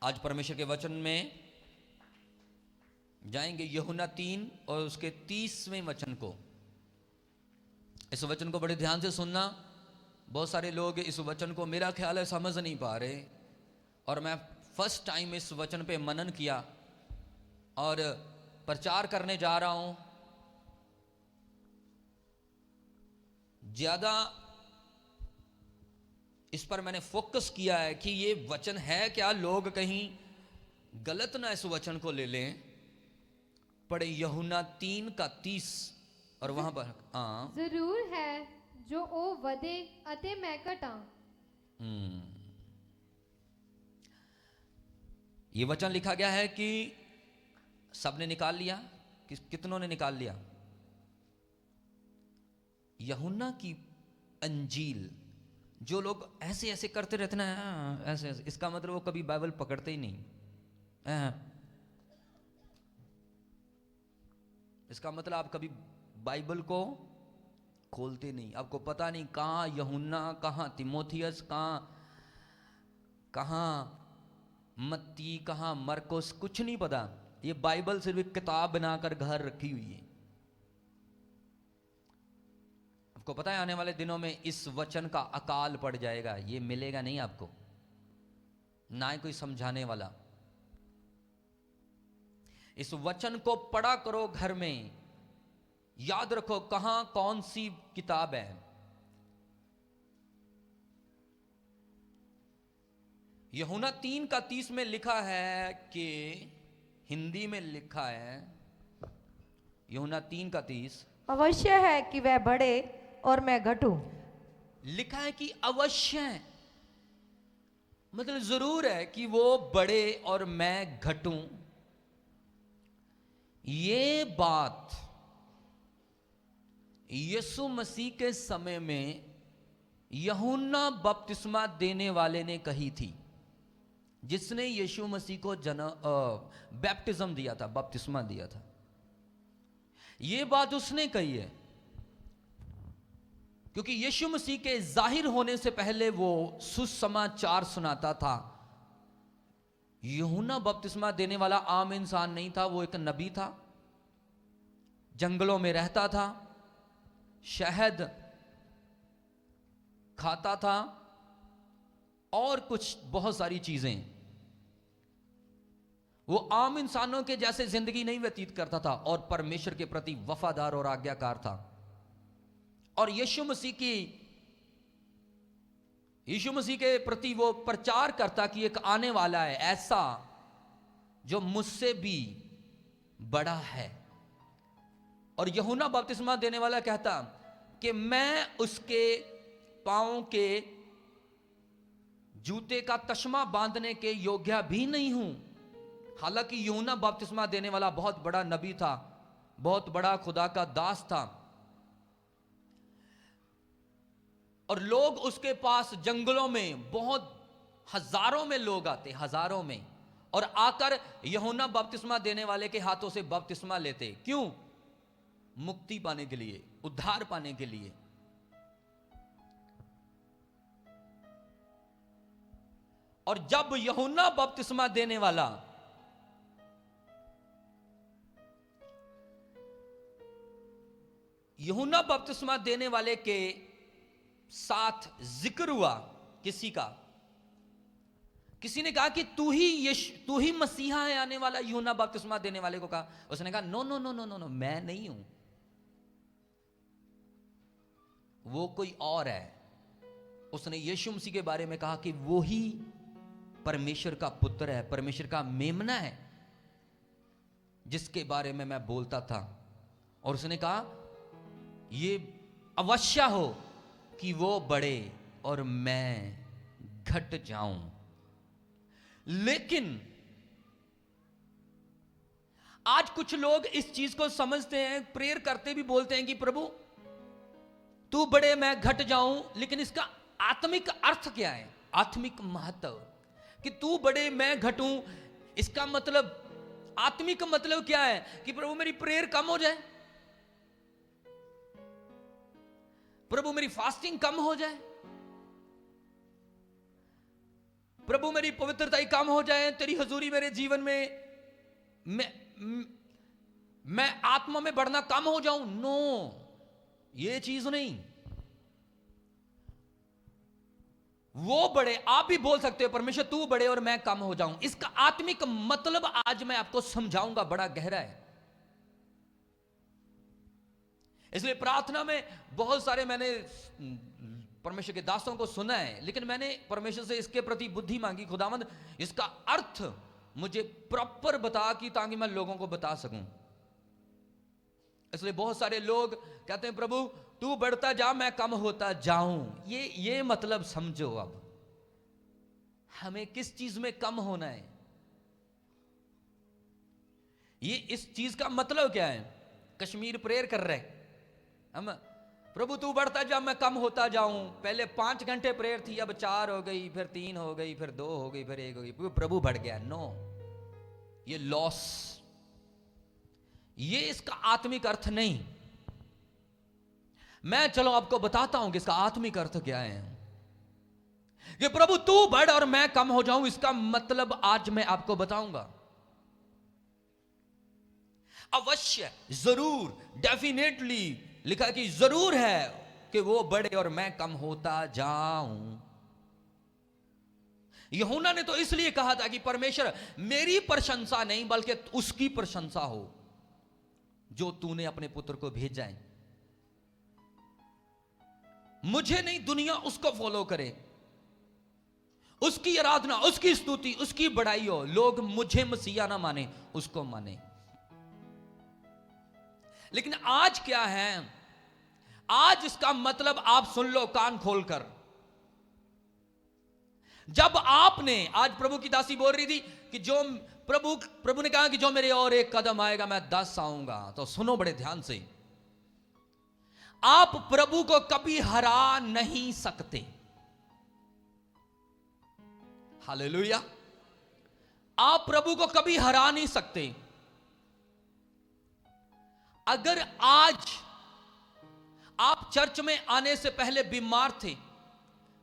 आज परमेश्वर के वचन में जाएंगे यूहन्ना 3 और उसके 30वें वचन को। इस वचन को बड़े ध्यान से सुनना। बहुत सारे लोग इस वचन को मेरा ख्याल है समझ नहीं पा रहे, और मैं फर्स्ट टाइम इस वचन पे मनन किया और प्रचार करने जा रहा हूं। ज्यादा इस पर मैंने फोकस किया है कि ये वचन है क्या, लोग कहीं गलत ना इस वचन को ले लें। पढ़े यूहन्ना 3:30 और वहां पर जरूर है जो ओ वधे अते मैं घटा। ये वचन लिखा गया है कि सबने निकाल लिया, कितनों ने निकाल लिया? यूहन्ना की अंजील जो लोग ऐसे ऐसे करते रहते ना, ऐसे ऐसे, इसका मतलब वो कभी बाइबल पकड़ते ही नहीं। इसका मतलब आप कभी बाइबल को खोलते नहीं। आपको पता नहीं कहाँ यूहन्ना, कहाँ तीमुथियुस, कहाँ मत्ती, कहाँ मरकुस, कुछ नहीं पता। ये बाइबल सिर्फ एक किताब बनाकर घर रखी हुई है। आपको पता है आने वाले दिनों में इस वचन का अकाल पड़ जाएगा, ये मिलेगा नहीं आपको, ना ही कोई समझाने वाला। इस वचन को पढ़ा करो घर में। याद रखो कहां कौन सी किताब है। यूहन्ना 3:30 में लिखा है कि, हिंदी में लिखा है यूहन्ना 3:30, अवश्य है कि वह बढ़े और मैं घटूं। लिखा है कि अवश्य है, मतलब जरूर है कि वो बढ़े और मैं घटूं। ये बात यीशु मसीह के समय में यूहन्ना बपतिस्मा देने वाले ने कही थी, जिसने यीशु मसीह को बैप्टिज्म दिया था, बपतिस्मा दिया था। ये बात उसने कही है क्योंकि यीशु मसीह के जाहिर होने से पहले वो सुसमाचार सुनाता था। यूहन्ना बपतिस्मा देने वाला आम इंसान नहीं था, वो एक नबी था। जंगलों में रहता था, शहद खाता था और कुछ बहुत सारी चीजें। वो आम इंसानों के जैसे जिंदगी नहीं व्यतीत करता था और परमेश्वर के प्रति वफादार और आज्ञाकार था। और यीशु मसीह के प्रति वो प्रचार करता कि एक आने वाला है ऐसा जो मुझसे भी बड़ा है। और यूहन्ना बपतिस्मा देने वाला कहता कि मैं उसके पांव के जूते का तस्मा बांधने के योग्य भी नहीं हूं। हालांकि यूहन्ना बपतिस्मा देने वाला बहुत बड़ा नबी था, बहुत बड़ा खुदा का दास था, और लोग उसके पास जंगलों में बहुत हजारों में लोग आते, हजारों में, और आकर यूहन्ना बपतिस्मा देने वाले के हाथों से बपतिस्मा लेते। क्यों? मुक्ति पाने के लिए, उद्धार पाने के लिए। और जब यूहन्ना बपतिस्मा देने वाला यूहन्ना बपतिस्मा देने वाले के साथ जिक्र हुआ किसी का, किसी ने कहा कि तू ही मसीहा है आने वाला। यूहन्ना बपतिस्मा देने वाले को कहा, उसने कहा no no no no no no, मैं नहीं हूं, वो कोई और है। उसने यीशु मसीह के बारे में कहा कि वो ही परमेश्वर का पुत्र है, परमेश्वर का मेमना है, जिसके बारे में मैं बोलता था। और उसने कहा ये अवश्य हो कि वो बढ़े और मैं घट जाऊं। लेकिन आज कुछ लोग इस चीज को समझते हैं, प्रेयर करते भी बोलते हैं कि प्रभु तू बढ़े मैं घट जाऊं, लेकिन इसका आत्मिक अर्थ क्या है, आत्मिक महत्व कि तू बढ़े मैं घटूं, इसका मतलब आत्मिक मतलब क्या है कि प्रभु मेरी प्रेयर कम हो जाए, प्रभु मेरी फास्टिंग कम हो जाए, प्रभु मेरी पवित्रता ही कम हो जाए, तेरी हजूरी मेरे जीवन में, मैं आत्मा में बढ़ना कम हो जाऊं। नो, ये चीज नहीं। वो बढ़े, आप भी बोल सकते हो परमेश्वर तू बढ़े और मैं कम हो जाऊं। इसका आत्मिक मतलब आज मैं आपको समझाऊंगा, बड़ा गहरा है। इसलिए प्रार्थना में बहुत सारे मैंने परमेश्वर के दासों को सुना है, लेकिन मैंने परमेश्वर से इसके प्रति बुद्धि मांगी, खुदावंद इसका अर्थ मुझे प्रॉपर बता, कि ताकि मैं लोगों को बता सकूं। इसलिए बहुत सारे लोग कहते हैं प्रभु तू बढ़ता जा मैं कम होता जाऊं। ये मतलब समझो, अब हमें किस चीज में कम होना है, ये इस चीज का मतलब क्या है। कश्मीर प्रेयर कर रहे हम, प्रभु तू बढ़ता जा मैं कम होता जाऊं। पहले 5 घंटे प्रेयर थी, अब 4 हो गई, फिर 3 हो गई, फिर 2 हो गई, फिर 1 हो गई, प्रभु बढ़ गया। नो, ये लॉस, ये इसका आत्मिक अर्थ नहीं। मैं चलो आपको बताता हूं कि इसका आत्मिक अर्थ क्या है। कि प्रभु तू बढ़ और मैं कम हो जाऊं, इसका मतलब आज मैं आपको बताऊंगा। अवश्य, जरूर, डेफिनेटली लिखा कि जरूर है कि वो बढ़े और मैं कम होता जाऊं। यूहन्ना ने तो इसलिए कहा था कि परमेश्वर मेरी प्रशंसा नहीं बल्कि उसकी प्रशंसा हो जो तूने अपने पुत्र को भेजा है। मुझे नहीं, दुनिया उसको फॉलो करे, उसकी आराधना, उसकी स्तुति, उसकी बड़ाई हो। लोग मुझे मसीहा ना माने, उसको माने। लेकिन आज क्या है, आज इसका मतलब आप सुन लो कान खोलकर। जब आपने, आज प्रभु की दासी बोल रही थी कि जो प्रभु ने कहा कि जो मेरे और एक कदम आएगा मैं 10 आऊंगा, तो सुनो बड़े ध्यान से। आप प्रभु को कभी हरा नहीं सकते। हालेलुया। आप प्रभु को कभी हरा नहीं सकते। अगर आज आप चर्च में आने से पहले बीमार थे,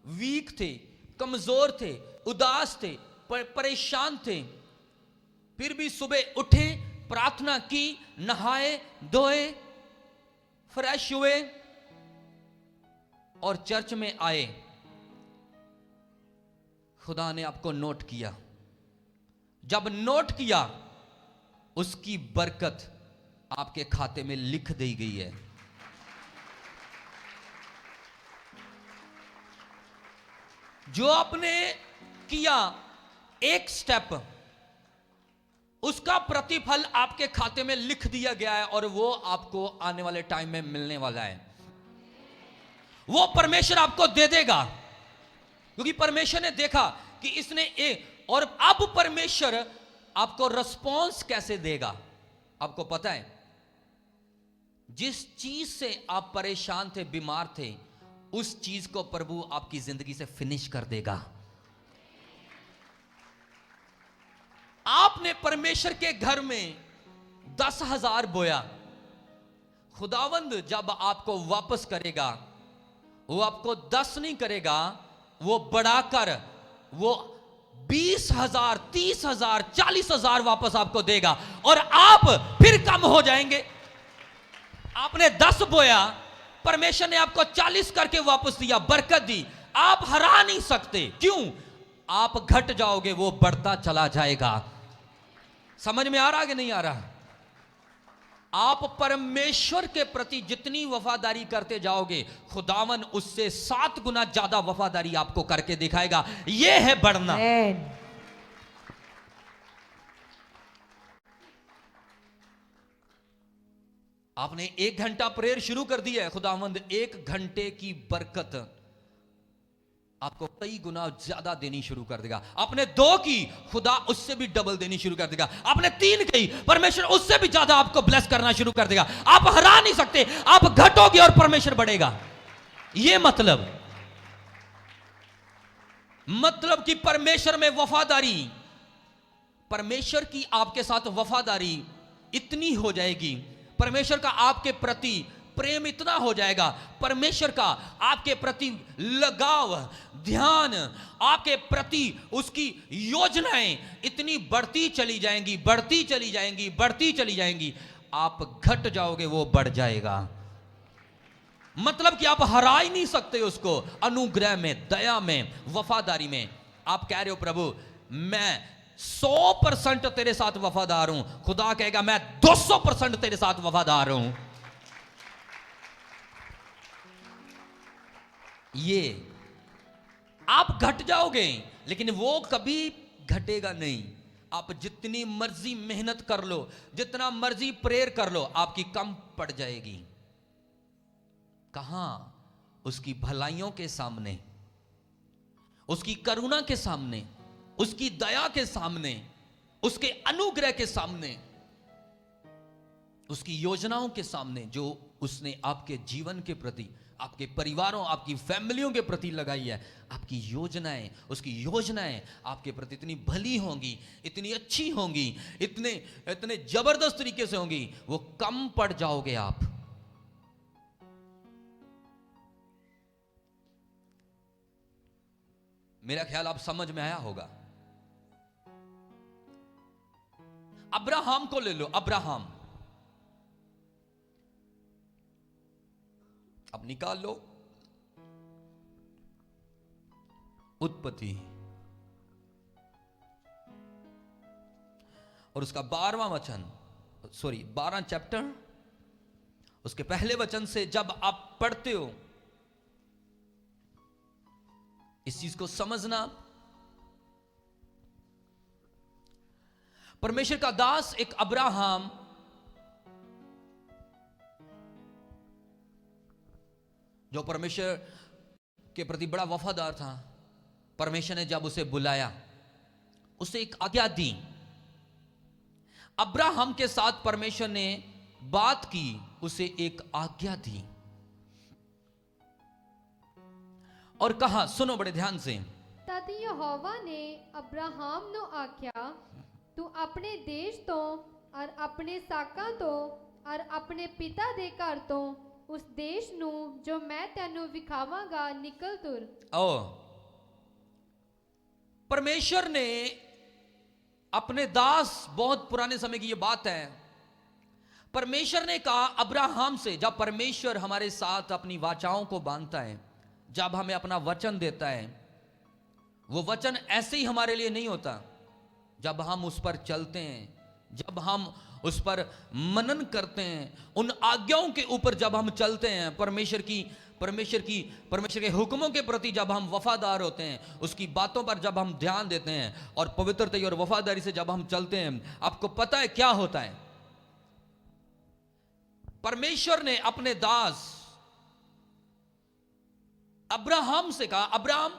वीक थे, कमजोर थे, उदास थे, परेशान थे, फिर भी सुबह उठे, प्रार्थना की, नहाए धोए, फ्रेश हुए और चर्च में आए, खुदा ने आपको नोट किया। जब नोट किया, उसकी बरकत आपके खाते में लिख दी गई है। जो आपने किया एक स्टेप, उसका प्रतिफल आपके खाते में लिख दिया गया है और वो आपको आने वाले टाइम में मिलने वाला है। वो परमेश्वर आपको दे देगा, क्योंकि परमेश्वर ने देखा कि इसने और अब परमेश्वर आपको रिस्पॉन्स कैसे देगा। आपको पता है, जिस चीज से आप परेशान थे, बीमार थे, उस चीज को प्रभु आपकी जिंदगी से फिनिश कर देगा। आपने परमेश्वर के घर में 10,000 बोया, खुदावंद जब आपको वापस करेगा, वो आपको 10 नहीं करेगा, वो बढ़ाकर वो 20,000, 30,000, 40,000 वापस आपको देगा और आप फिर कम हो जाएंगे। आपने 10 बोया, परमेश्वर ने आपको 40 करके वापस दिया, बरकत दी। आप हरा नहीं सकते। क्यों? आप घट जाओगे, वो बढ़ता चला जाएगा। समझ में आ रहा कि नहीं आ रहा? आप परमेश्वर के प्रति जितनी वफादारी करते जाओगे, खुदावन उससे 7 गुना ज्यादा वफादारी आपको करके दिखाएगा। यह है बढ़ना। आपने 1 घंटा प्रेयर शुरू कर दिया है, खुदावंद 1 घंटे की बरकत आपको कई गुना ज्यादा देनी शुरू कर देगा। आपने 2 की, खुदा उससे भी डबल देनी शुरू कर देगा। आपने 3 की, परमेश्वर उससे भी ज्यादा आपको ब्लेस करना शुरू कर देगा। आप हरा नहीं सकते, आप घटोगे और परमेश्वर बढ़ेगा। यह मतलब कि परमेश्वर में वफादारी, परमेश्वर की आपके साथ वफादारी इतनी हो जाएगी, परमेश्वर का आपके प्रति प्रेम इतना हो जाएगा, परमेश्वर का आपके प्रति लगाव, ध्यान, आपके प्रति उसकी योजनाएं इतनी बढ़ती चली जाएंगी, बढ़ती चली जाएंगी, बढ़ती चली जाएंगी। आप घट जाओगे, वो बढ़ जाएगा। मतलब कि आप हरा ही नहीं सकते उसको। अनुग्रह में, दया में, वफादारी में आप कह रहे हो प्रभु मैं 100% तेरे साथ वफादार हूं, खुदा कहेगा मैं 200% तेरे साथ वफादार हूं। ये आप घट जाओगे, लेकिन वो कभी घटेगा नहीं। आप जितनी मर्जी मेहनत कर लो, जितना मर्जी प्रेयर कर लो, आपकी कम पड़ जाएगी। कहां? उसकी भलाइयों के सामने, उसकी करुणा के सामने, उसकी दया के सामने, उसके अनुग्रह के सामने, उसकी योजनाओं के सामने जो उसने आपके जीवन के प्रति, आपके परिवारों, आपकी फैमिलियों के प्रति लगाई है। आपकी योजनाएं, उसकी योजनाएं आपके प्रति इतनी भली होंगी, इतनी अच्छी होंगी, इतने इतने जबरदस्त तरीके से होंगी, वो कम पड़ जाओगे आप। मेरा ख्याल आप समझ में आया होगा। अब्राहम को ले लो। अब्राहम, अब निकाल लो उत्पत्ति और उसका 12वां वचन, 12 चैप्टर, उसके पहले वचन से जब आप पढ़ते हो, इस चीज को समझना। परमेश्वर का दास एक अब्राहम जो परमेश्वर के प्रति बड़ा वफादार था, परमेश्वर ने जब उसे बुलाया, उसे एक आज्ञा दी। अब्राहम के साथ परमेश्वर ने बात की, उसे एक आज्ञा दी और कहा, सुनो बड़े ध्यान से। तद यहोवा ने अब्राहम नु आख्या, तू अपने देश तो और अपने साका तो और अपने पिता दे घर तो उस देश नु जो मैं तेनू विखावांगा निकल तुर। ओ, परमेश्वर ने अपने दास, बहुत पुराने समय की यह बात है, परमेश्वर ने कहा अब्राहम से, जब परमेश्वर हमारे साथ अपनी वाचाओं को बांधता है, जब हमें अपना वचन देता है, वो वचन ऐसे ही हमारे लिए नहीं होता। जब हम उस पर चलते हैं, जब हम उस पर मनन करते हैं, उन आज्ञाओं के ऊपर जब हम चलते हैं, परमेश्वर के हुक्मों के प्रति जब हम वफादार होते हैं, उसकी बातों पर जब हम ध्यान देते हैं और पवित्रता और वफादारी से जब हम चलते हैं, आपको पता है क्या होता है? परमेश्वर ने अपने दास अब्राहम से कहा, अब्राहम,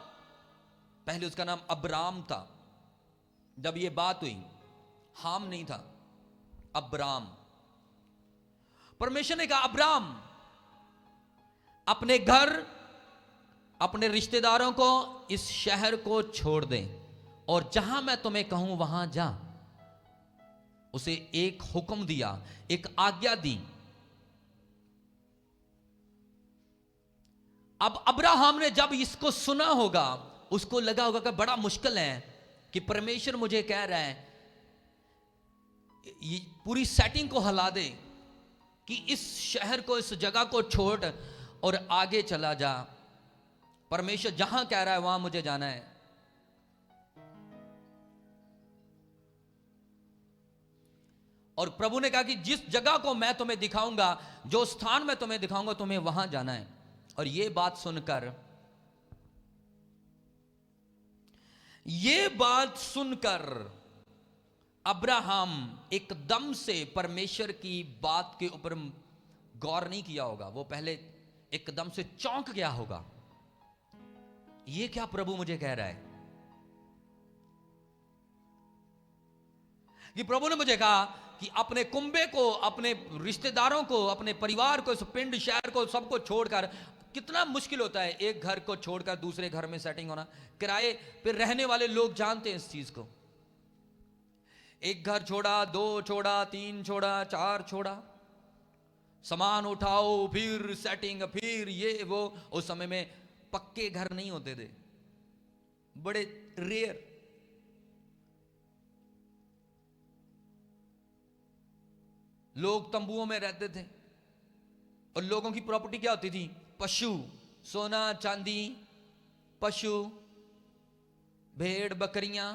पहले उसका नाम अब्राम था, जब यह बात हुई, हाम नहीं था, अब्राम। परमेश्वर ने कहा, अब्राम, अपने घर, अपने रिश्तेदारों को, इस शहर को छोड़ दे और जहां मैं तुम्हें कहूं वहां जा। उसे एक हुक्म दिया, एक आज्ञा दी। अब अब्राहम ने जब इसको सुना होगा, उसको लगा होगा कि बड़ा मुश्किल है कि परमेश्वर मुझे कह रहा है, ये पूरी सेटिंग को हिला दे कि इस शहर को, इस जगह को छोड़ और आगे चला जा। परमेश्वर जहां कह रहा है वहां मुझे जाना है। और प्रभु ने कहा कि जिस जगह को मैं तुम्हें दिखाऊंगा, जो स्थान मैं तुम्हें दिखाऊंगा, तुम्हें वहां जाना है। और ये बात सुनकर अब्राहम एकदम से परमेश्वर की बात के ऊपर गौर नहीं किया होगा। वो पहले एकदम से चौंक गया होगा, ये क्या प्रभु मुझे कह रहा है? कि प्रभु ने मुझे कहा कि अपने कुंबे को, अपने रिश्तेदारों को, अपने परिवार को, इस पिंड शहर को, सबको छोड़कर, कितना मुश्किल होता है एक घर को छोड़कर दूसरे घर में सेटिंग होना। किराए पे रहने वाले लोग जानते हैं इस चीज को। एक घर छोड़ा, 2 छोड़ा, 3 छोड़ा, 4 छोड़ा, सामान उठाओ, फिर सेटिंग, फिर ये वो। उस समय में पक्के घर नहीं होते थे, बड़े रेयर। लोग तंबुओं में रहते थे और लोगों की प्रॉपर्टी क्या होती थी? पशु, सोना चांदी, पशु, भेड़ बकरियां,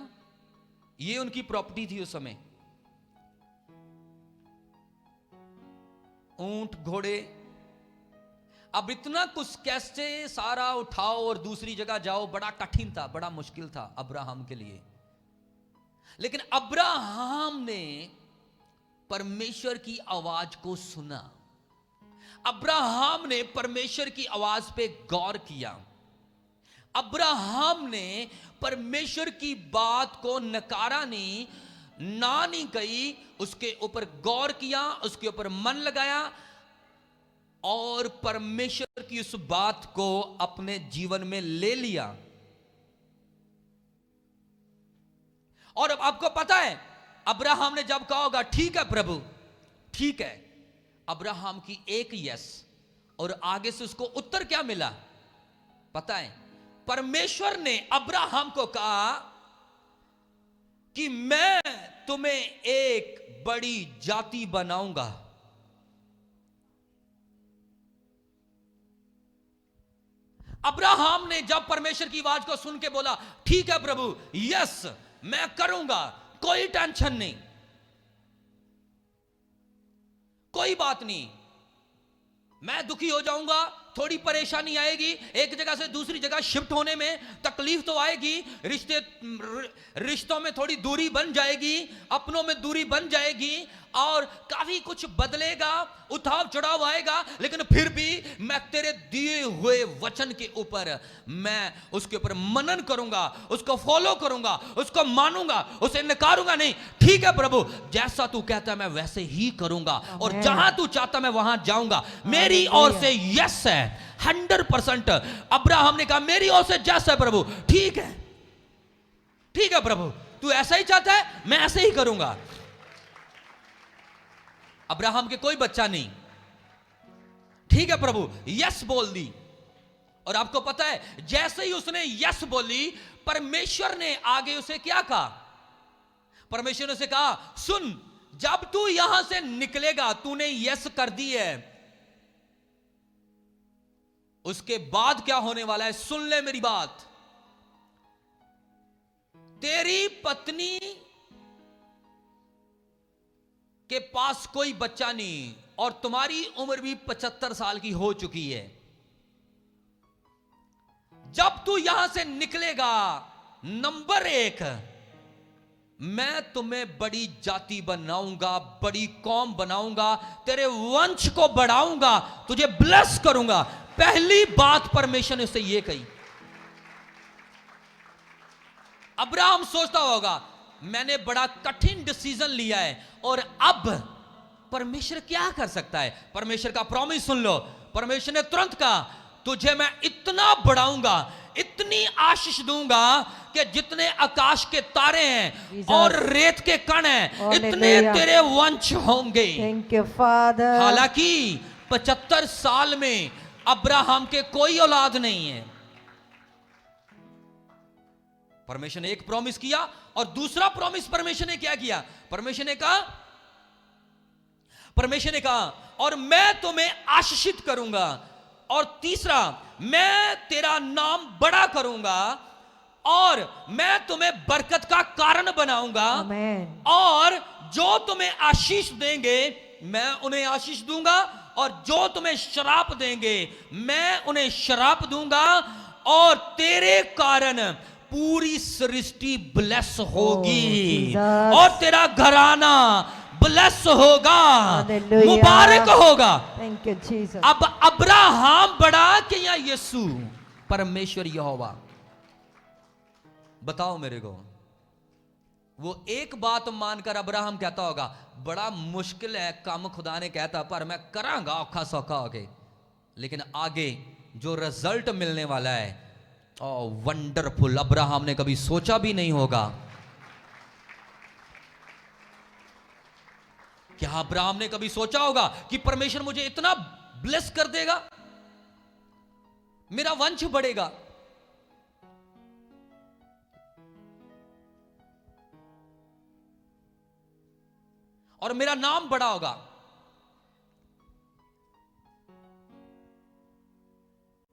ये उनकी प्रॉपर्टी थी उस समय। ऊंट घोड़े। अब इतना कुछ कैसे सारा उठाओ और दूसरी जगह जाओ, बड़ा कठिन था, बड़ा मुश्किल था अब्राहम के लिए। लेकिन अब्राहम ने परमेश्वर की आवाज को सुना। अब्राहम ने परमेश्वर की आवाज पे गौर किया। अब्राहम ने परमेश्वर की बात को नकारा नहीं, ना नहीं कही, उसके ऊपर गौर किया, उसके ऊपर मन लगाया और परमेश्वर की उस बात को अपने जीवन में ले लिया। और अब आपको पता है, अब्राहम ने जब कहा होगा ठीक है प्रभु, ठीक है, अब्राहम की एक यस और आगे से उसको उत्तर क्या मिला पता है? परमेश्वर ने अब्राहम को कहा कि मैं तुम्हें एक बड़ी जाति बनाऊंगा। अब्राहम ने जब परमेश्वर की आवाज को सुन के बोला ठीक है प्रभु, यस मैं करूंगा, कोई टेंशन नहीं, कोई बात नहीं, मैं दुखी हो जाऊंगा, थोड़ी परेशानी आएगी, एक जगह से दूसरी जगह शिफ्ट होने में तकलीफ तो आएगी, रिश्तों में थोड़ी दूरी बन जाएगी, अपनों में दूरी बन जाएगी और काफी कुछ बदलेगा, उठाव चढ़ाव आएगा, लेकिन फिर भी मैं तेरे दिए हुए वचन के ऊपर मैं उसके ऊपर मनन करूंगा, उसको फॉलो करूंगा, उसको मानूंगा, उसे नकारूंगा नहीं। ठीक है प्रभु, जैसा तू कहता है मैं वैसे ही करूंगा और जहां तू चाहता मैं वहां जाऊंगा। मेरी ओर से यस है 100%। अब्राहम ने कहा मेरी ओर से यस है प्रभु, ठीक है, ठीक है प्रभु, तू ऐसा ही चाहता है मैं ऐसे ही करूंगा। अब्राहम के कोई बच्चा नहीं, ठीक है प्रभु, यस बोल दी। और आपको पता है जैसे ही उसने यस बोली, परमेश्वर ने आगे उसे क्या कहा? परमेश्वर ने उसे कहा सुन, जब तू यहां से निकलेगा, तूने यस कर दी है, उसके बाद क्या होने वाला है सुन ले मेरी बात। तेरी पत्नी के पास कोई बच्चा नहीं और तुम्हारी उम्र भी 75 साल की हो चुकी है। जब तू यहां से निकलेगा, नंबर 1, मैं तुम्हें बड़ी जाति बनाऊंगा, बड़ी कौम बनाऊंगा, तेरे वंश को बढ़ाऊंगा, तुझे ब्लेस करूंगा। पहली बात परमेश्वर ने उससे यह कही। अब्राहम सोचता होगा मैंने बड़ा कठिन डिसीजन लिया है और अब परमेश्वर क्या कर सकता है? परमेश्वर का प्रॉमिस सुन लो। परमेश्वर ने तुरंत कहा तुझे मैं इतना बढ़ाऊंगा, इतनी आशीष दूंगा कि जितने आकाश के तारे हैं और रेत के कण हैं, इतने तेरे वंश होंगे। Thank you father. हालांकि 75 साल में अब्राहम के कोई औलाद नहीं है। परमेश्वर ने एक प्रॉमिस किया और दूसरा प्रॉमिस परमेश्वर ने क्या किया? परमेश्वर ने कहा और मैं तुम्हें आशीषित करूंगा, और तीसरा मैं तेरा नाम बड़ा करूंगा और मैं तुम्हें बरकत का कारण बनाऊंगा, और जो तुम्हें आशीष देंगे मैं उन्हें आशीष दूंगा, और जो तुम्हें श्राप देंगे मैं उन्हें श्राप दूंगा, और तेरे कारण पूरी सृष्टि ब्लेस होगी और तेरा घराना ब्लेस होगा, मुबारक होगा। Thank you Jesus. अब अब्राहम बड़ा कि या यीशु? परमेश्वर यहोवा? बताओ मेरे को। वो एक बात मानकर अब्राहम कहता होगा बड़ा मुश्किल है काम खुदा ने कहता, पर मैं करांगा औखा सौखा होके। लेकिन आगे जो रिजल्ट मिलने वाला है वंडरफुल, अब्राहम ने कभी सोचा भी नहीं होगा। क्या अब्राहम ने कभी सोचा होगा कि परमेश्वर मुझे इतना ब्लेस कर देगा, मेरा वंश बढ़ेगा? और मेरा नाम बड़ा होगा,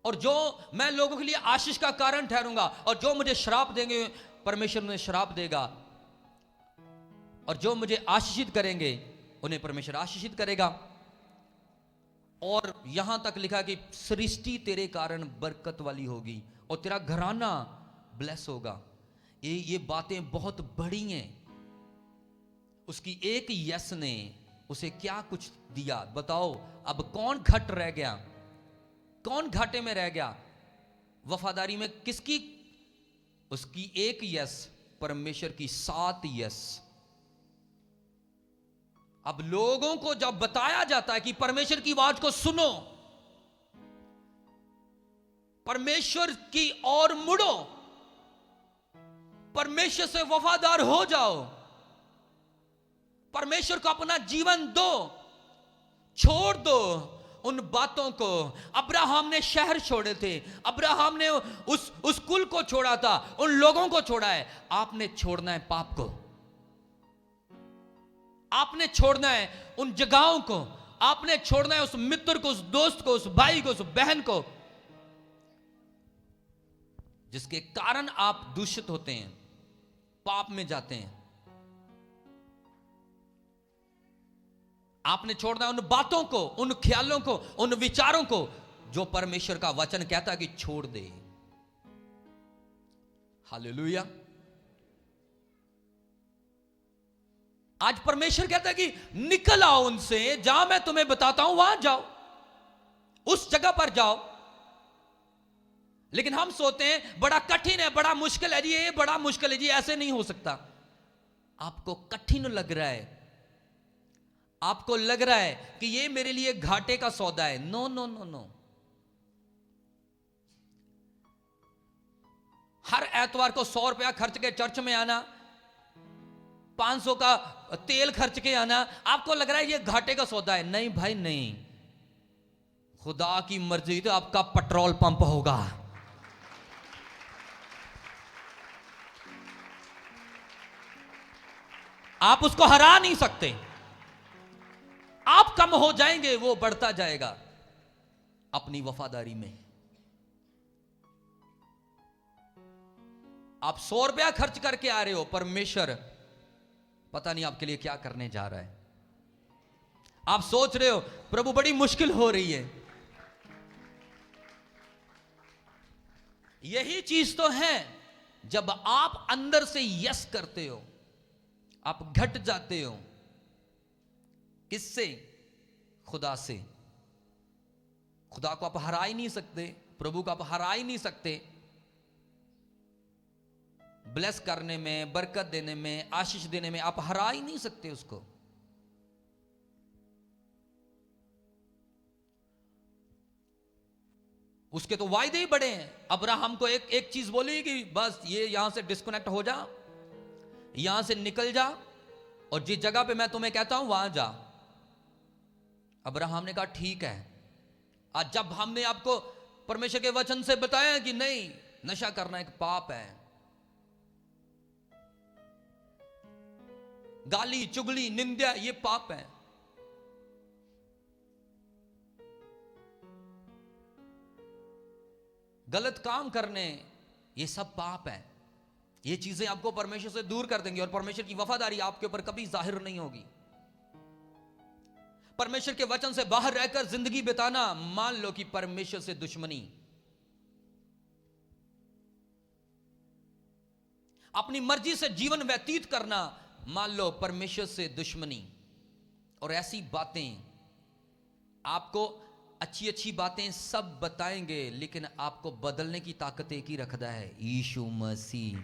और जो मैं लोगों के लिए आशीष का कारण ठहरूंगा, और जो मुझे श्राप देंगे परमेश्वर उन्हें श्राप देगा, और जो मुझे आशीषित करेंगे उन्हें परमेश्वर आशीषित करेगा। और यहां तक लिखा कि सृष्टि तेरे कारण बरकत वाली होगी और तेरा घराना ब्लेस होगा। ये बातें बहुत बड़ी हैं। उसकी एक यस ने उसे क्या कुछ दिया, बताओ। अब कौन घट रह गया, कौन घाटे में रह गया? वफादारी में किसकी? उसकी एक यस, परमेश्वर की 7 यस। अब लोगों को जब बताया जाता है कि परमेश्वर की आवाज को सुनो, परमेश्वर की ओर मुड़ो, परमेश्वर से वफादार हो जाओ, परमेश्वर को अपना जीवन दो, छोड़ दो उन बातों को। अब्राहम ने शहर छोड़े थे, अब्राहम ने उस कुल को छोड़ा था, उन लोगों को छोड़ा है। आपने छोड़ना है पाप को, आपने छोड़ना है उन जगहों को, आपने छोड़ना है उस मित्र को, उस दोस्त को, उस भाई को, उस बहन को, जिसके कारण आप दूषित होते हैं, पाप में जाते हैं। आपने छोड़ना है उन बातों को, उन ख्यालों को, उन विचारों को जो परमेश्वर का वचन कहता है कि छोड़ दे। हालेलुया। आज परमेश्वर कहता है कि निकल आओ उनसे, जहां मैं तुम्हें बताता हूं वहां जाओ, उस जगह पर जाओ। लेकिन हम सोचते हैं बड़ा कठिन है, बड़ा मुश्किल है जी, ये बड़ा मुश्किल है जी, ऐसे नहीं हो सकता। आपको कठिन लग रहा है, आपको लग रहा है कि ये मेरे लिए घाटे का सौदा है। No no no no. हर एतवार को 100 रुपया खर्च के चर्च में आना, 500 का तेल खर्च के आना, आपको लग रहा है ये घाटे का सौदा है। नहीं भाई नहीं, खुदा की मर्जी तो आपका पेट्रोल पंप होगा। आप उसको हरा नहीं सकते। आप कम हो जाएंगे, वो बढ़ता जाएगा अपनी वफादारी में। आप 100 रुपया खर्च करके आ रहे हो, परमेश्वर पता नहीं आपके लिए क्या करने जा रहा है। आप सोच रहे हो प्रभु बड़ी मुश्किल हो रही है। यही चीज तो है, जब आप अंदर से यस करते हो, आप घट जाते हो। किससे? खुदा से। खुदा को आप हरा ही नहीं सकते, प्रभु को आप हरा ही नहीं सकते। ब्लेस करने में, बरकत देने में, आशीष देने में आप हरा ही नहीं सकते उसको। उसके तो वायदे ही बड़े हैं। अब्राहम को एक चीज बोली कि बस ये यहां से डिस्कनेक्ट हो जा, यहां से निकल जा, और जिस जगह पे मैं तुम्हें कहता हूं वहां जा। अब्राहम ने कहा ठीक है। आज जब हमने आपको परमेश्वर के वचन से बताया कि नहीं, नशा करना एक पाप है, गाली चुगली निंदा ये पाप है, गलत काम करने ये सब पाप है, ये चीजें आपको परमेश्वर से दूर कर देंगी और परमेश्वर की वफादारी आपके ऊपर कभी जाहिर नहीं होगी। परमेश्वर के वचन से बाहर रहकर जिंदगी बिताना, मान लो कि परमेश्वर से दुश्मनी। अपनी मर्जी से जीवन व्यतीत करना, मान लो परमेश्वर से दुश्मनी। और ऐसी बातें आपको अच्छी अच्छी बातें सब बताएंगे, लेकिन आपको बदलने की ताकत एक ही रखता है, यीशु मसीह।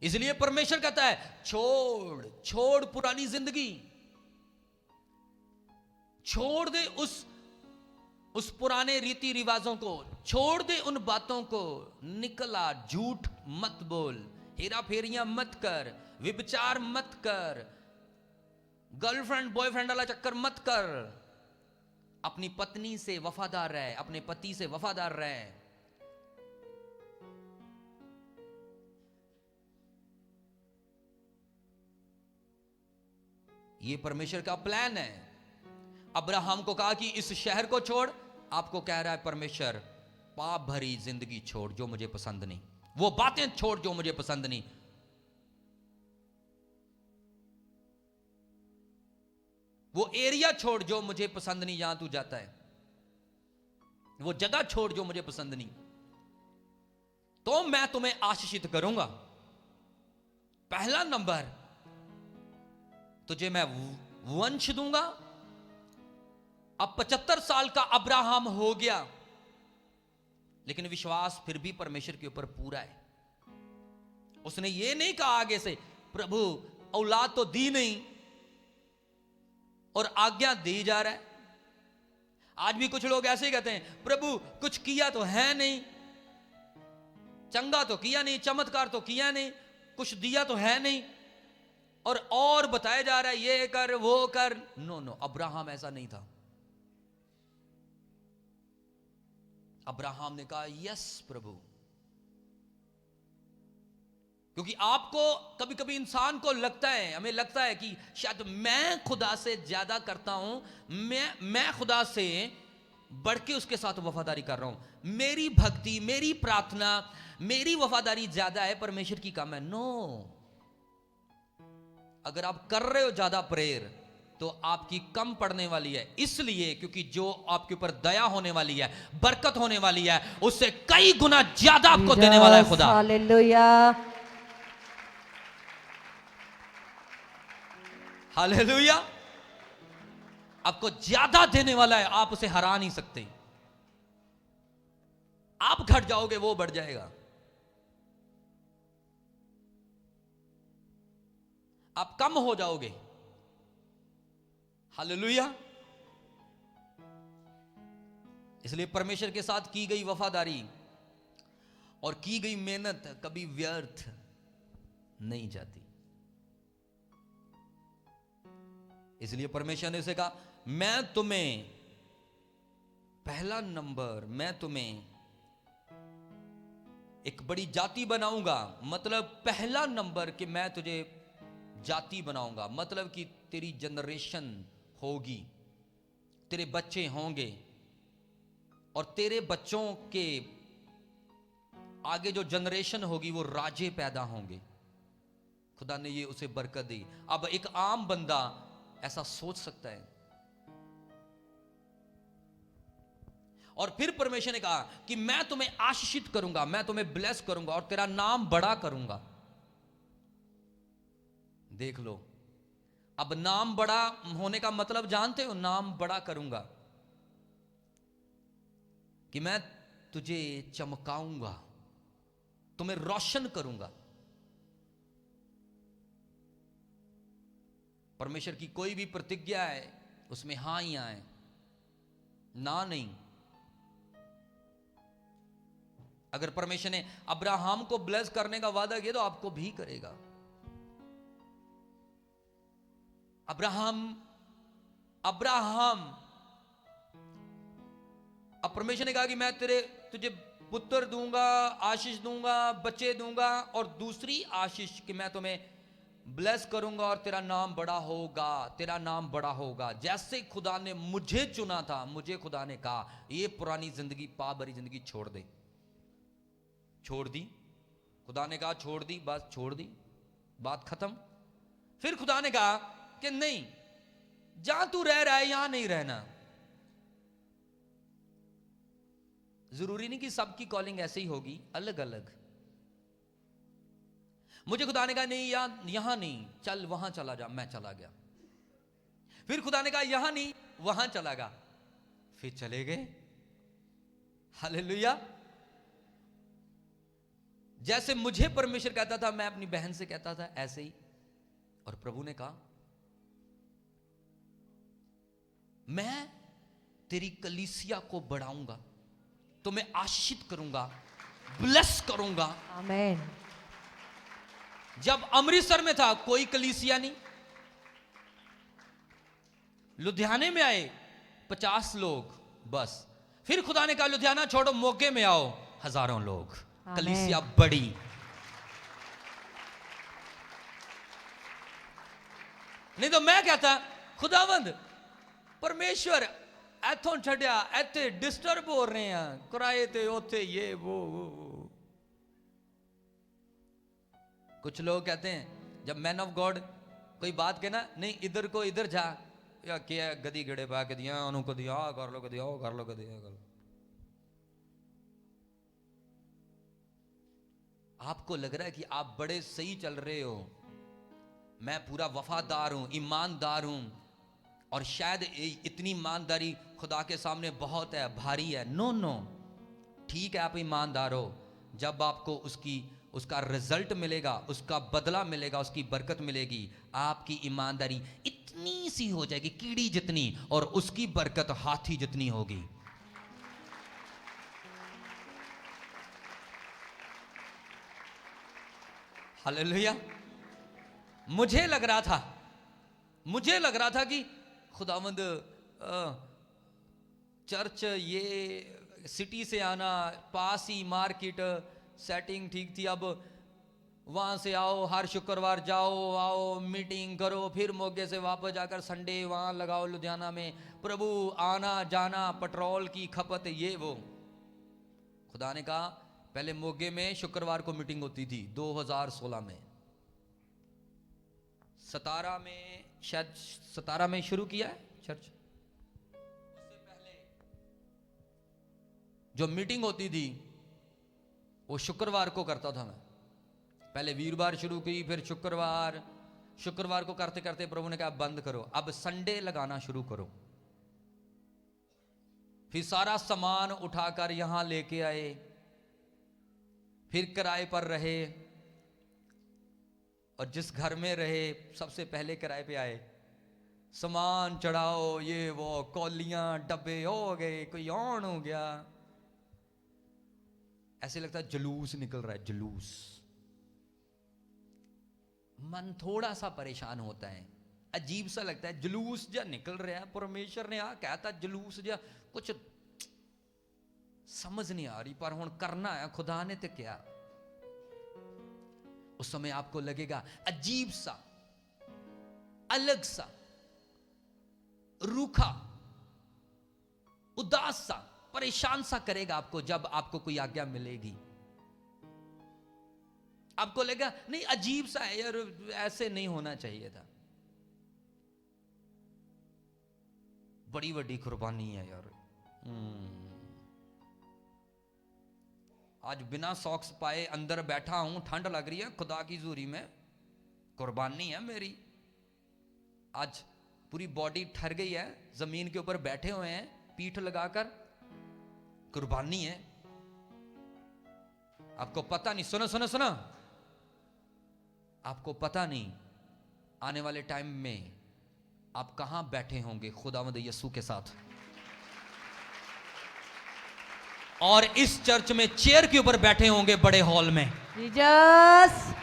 इसलिए परमेश्वर कहता है छोड़ छोड़ पुरानी जिंदगी, छोड़ दे उस पुराने रीति रिवाजों को, छोड़ दे उन बातों को, निकला, झूठ मत बोल, हेरा फेरियां मत कर, विचार मत कर, गर्लफ्रेंड बॉयफ्रेंड वाला चक्कर मत कर, अपनी पत्नी से वफादार रहे, अपने पति से वफादार रहे। ये परमेश्वर का प्लान है। अब्राहम को कहा कि इस शहर को छोड़, आपको कह रहा है परमेश्वर, पाप भरी जिंदगी छोड़ जो मुझे पसंद नहीं, वो बातें छोड़ जो मुझे पसंद नहीं, वो एरिया छोड़ जो मुझे पसंद नहीं, जहां तू जाता है, वो जगह छोड़ जो मुझे पसंद नहीं, तो मैं तुम्हें आशीषित करूंगा। पहला नंबर, तुझे मैं वंश दूंगा। अब 75 साल का अब्राहम हो गया, लेकिन विश्वास फिर भी परमेश्वर के ऊपर पूरा है। उसने ये नहीं कहा आगे से, प्रभु औलाद तो दी नहीं और आज्ञा दी जा रहा है। आज भी कुछ लोग ऐसे ही कहते हैं, प्रभु कुछ किया तो है नहीं, चंगा तो किया नहीं, चमत्कार तो किया नहीं, कुछ दिया तो है नहीं, और बताया जा रहा है ये कर वो कर। नो नो, अब्राहम ऐसा नहीं था। अब्राहम ने कहा यस प्रभु, क्योंकि आपको कभी कभी इंसान को लगता है, हमें लगता है कि शायद मैं खुदा से ज्यादा करता हूं, मैं खुदा से बढ़ के उसके साथ वफादारी कर रहा हूं, मेरी भक्ति, मेरी प्रार्थना, मेरी वफादारी ज्यादा है, परमेश्वर की कम है। नो, अगर आप कर रहे हो ज्यादा प्रेयर तो आपकी कम पड़ने वाली है, इसलिए क्योंकि जो आपके ऊपर दया होने वाली है, बरकत होने वाली है, उससे कई गुना ज्यादा आपको देने वाला है खुदा। Hallelujah, hallelujah. आपको ज्यादा देने वाला है, आप उसे हरा नहीं सकते। आप घट जाओगे, वो बढ़ जाएगा। आप कम हो जाओगे। हालेलुया। इसलिए परमेश्वर के साथ की गई वफादारी और की गई मेहनत कभी व्यर्थ नहीं जाती। इसलिए परमेश्वर ने उसे कहा, मैं तुम्हें पहला नंबर, मैं तुम्हें एक बड़ी जाति बनाऊंगा। मतलब पहला नंबर कि मैं तुझे जाति बनाऊंगा, मतलब कि तेरी जनरेशन होगी, तेरे बच्चे होंगे, और तेरे बच्चों के आगे जो जनरेशन होगी वो राजे पैदा होंगे। खुदा ने ये उसे बरकत दी। अब एक आम बंदा ऐसा सोच सकता है। और फिर परमेश्वर ने कहा कि मैं तुम्हें आशीषित करूंगा, मैं तुम्हें ब्लेस करूंगा और तेरा नाम बड़ा करूंगा। देख लो, अब नाम बड़ा होने का मतलब जानते हो? नाम बड़ा करूंगा कि मैं तुझे चमकाऊंगा, तुम्हें रोशन करूंगा। परमेश्वर की कोई भी प्रतिज्ञा है उसमें हां ही आए, ना नहीं। अगर परमेश्वर ने अब्राहम को ब्लेस करने का वादा किया तो आपको भी करेगा। अब्राहम अब परमेश्वर ने कहा कि मैं तुझे पुत्र दूंगा, आशीष दूंगा, बच्चे दूंगा, और दूसरी आशीष कि मैं तुम्हें ब्लेस करूंगा और तेरा नाम बड़ा होगा, तेरा नाम बड़ा होगा। जैसे खुदा ने मुझे चुना था, मुझे खुदा ने कहा ये पुरानी जिंदगी, पाप भरी जिंदगी छोड़ दे। छोड़ दी, खुदा ने कहा छोड़ दी, बस छोड़ दी, बात खत्म। फिर खुदा ने कहा कि नहीं, जहां तू रह रहा है यहां नहीं रहना। जरूरी नहीं कि सबकी कॉलिंग ऐसे ही होगी, अलग अलग। मुझे खुदा ने कहा नहीं, यहां नहीं, चल वहां चला जा, मैं चला गया। फिर खुदा ने कहा यहां नहीं, वहां चला गया, फिर चले गए। हालेलुया। जैसे मुझे परमेश्वर कहता था, मैं अपनी बहन से कहता था, ऐसे ही। और प्रभु ने कहा मैं तेरी कलीसिया को बढ़ाऊंगा, तो मैं आशीषित करूंगा, ब्लेस करूंगा। आमेन। जब अमृतसर में था कोई कलीसिया नहीं, लुधियाने में आए 50 लोग बस, फिर खुदा ने कहा लुधियाना छोड़ो, मोगे में आओ, हजारों लोग, कलीसिया बड़ी। नहीं तो मैं कहता खुदावंद परमेश्वर इथों छड़िया इथे डिस्टर्ब हो रहे हैं, किराए थे उथे ये वो। कुछ लोग कहते हैं जब मैन ऑफ गॉड कोई बात कहना, नहीं इधर को इधर जा, या क्या गदी गड़े पा के दिया उनको, दिया कर लो, कदिया कर लो, कदिया कर लो। आपको लग रहा है कि आप बड़े सही चल रहे हो, मैं पूरा वफादार हूं, ईमानदार हूं, और शायद इतनी ईमानदारी खुदा के सामने बहुत है, भारी है। नो नो, ठीक है आप ईमानदार हो, जब आपको उसका रिजल्ट मिलेगा, उसका बदला मिलेगा, उसकी बरकत मिलेगी, आपकी ईमानदारी इतनी सी हो जाएगी, कीड़ी जितनी, और उसकी बरकत हाथी जितनी होगी। हालेलुया। मुझे लग रहा था कि खुदावंद चर्च ये सिटी से आना, पास ही मार्केट, सेटिंग ठीक थी, अब वहां से आओ, हर शुक्रवार जाओ, आओ मीटिंग करो, फिर मोगे से वापस जाकर संडे वहां लगाओ लुधियाना में, प्रभु आना जाना, पेट्रोल की खपत, ये वो। खुदा ने कहा पहले मोगे में शुक्रवार को मीटिंग होती थी 2016 में, सतारा में, शायद सतारा में शुरू किया है चर्च। उससे पहले जो मीटिंग होती थी वो शुक्रवार को करता था मैं, पहले वीरवार शुरू की, फिर शुक्रवार को करते करते प्रभु ने कहा बंद करो, अब संडे लगाना शुरू करो। फिर सारा सामान उठाकर यहां लेके आए, फिर किराए पर रहे, और जिस घर में रहे सबसे पहले किराए पे आए, सामान चढ़ाओ, ये वो, कौलियां डब्बे हो गए, कोई ऑन हो गया, ऐसे लगता है जुलूस निकल रहा है, जुलूस। मन थोड़ा सा परेशान होता है, अजीब सा लगता है, जुलूस जा निकल रहा है, परमेश्वर ने कहता जुलूस जा, कुछ समझ नहीं आ रही, पर हुण करना है, खुदा ने तो क्या। उस समय आपको लगेगा अजीब सा, अलग सा, रूखा, उदास सा, परेशान सा करेगा आपको जब आपको कोई आज्ञा मिलेगी। आपको लगेगा नहीं अजीब सा है यार, ऐसे नहीं होना चाहिए था। बड़ी बड़ी कुर्बानी है यार। आज बिना सॉक्स पाए अंदर बैठा हूं, ठंड लग रही है, खुदा की ज़ूरी में कुर्बानी है मेरी। आज पूरी बॉडी ठर गई है, जमीन के ऊपर बैठे हुए हैं पीठ लगाकर, कुर्बानी है। आपको पता नहीं, सुनो सुनो सुनो, आपको पता नहीं आने वाले टाइम में आप कहां बैठे होंगे खुदावंद यीशु के साथ। और इस चर्च में चेयर के ऊपर बैठे होंगे बड़े हॉल में। जीसस।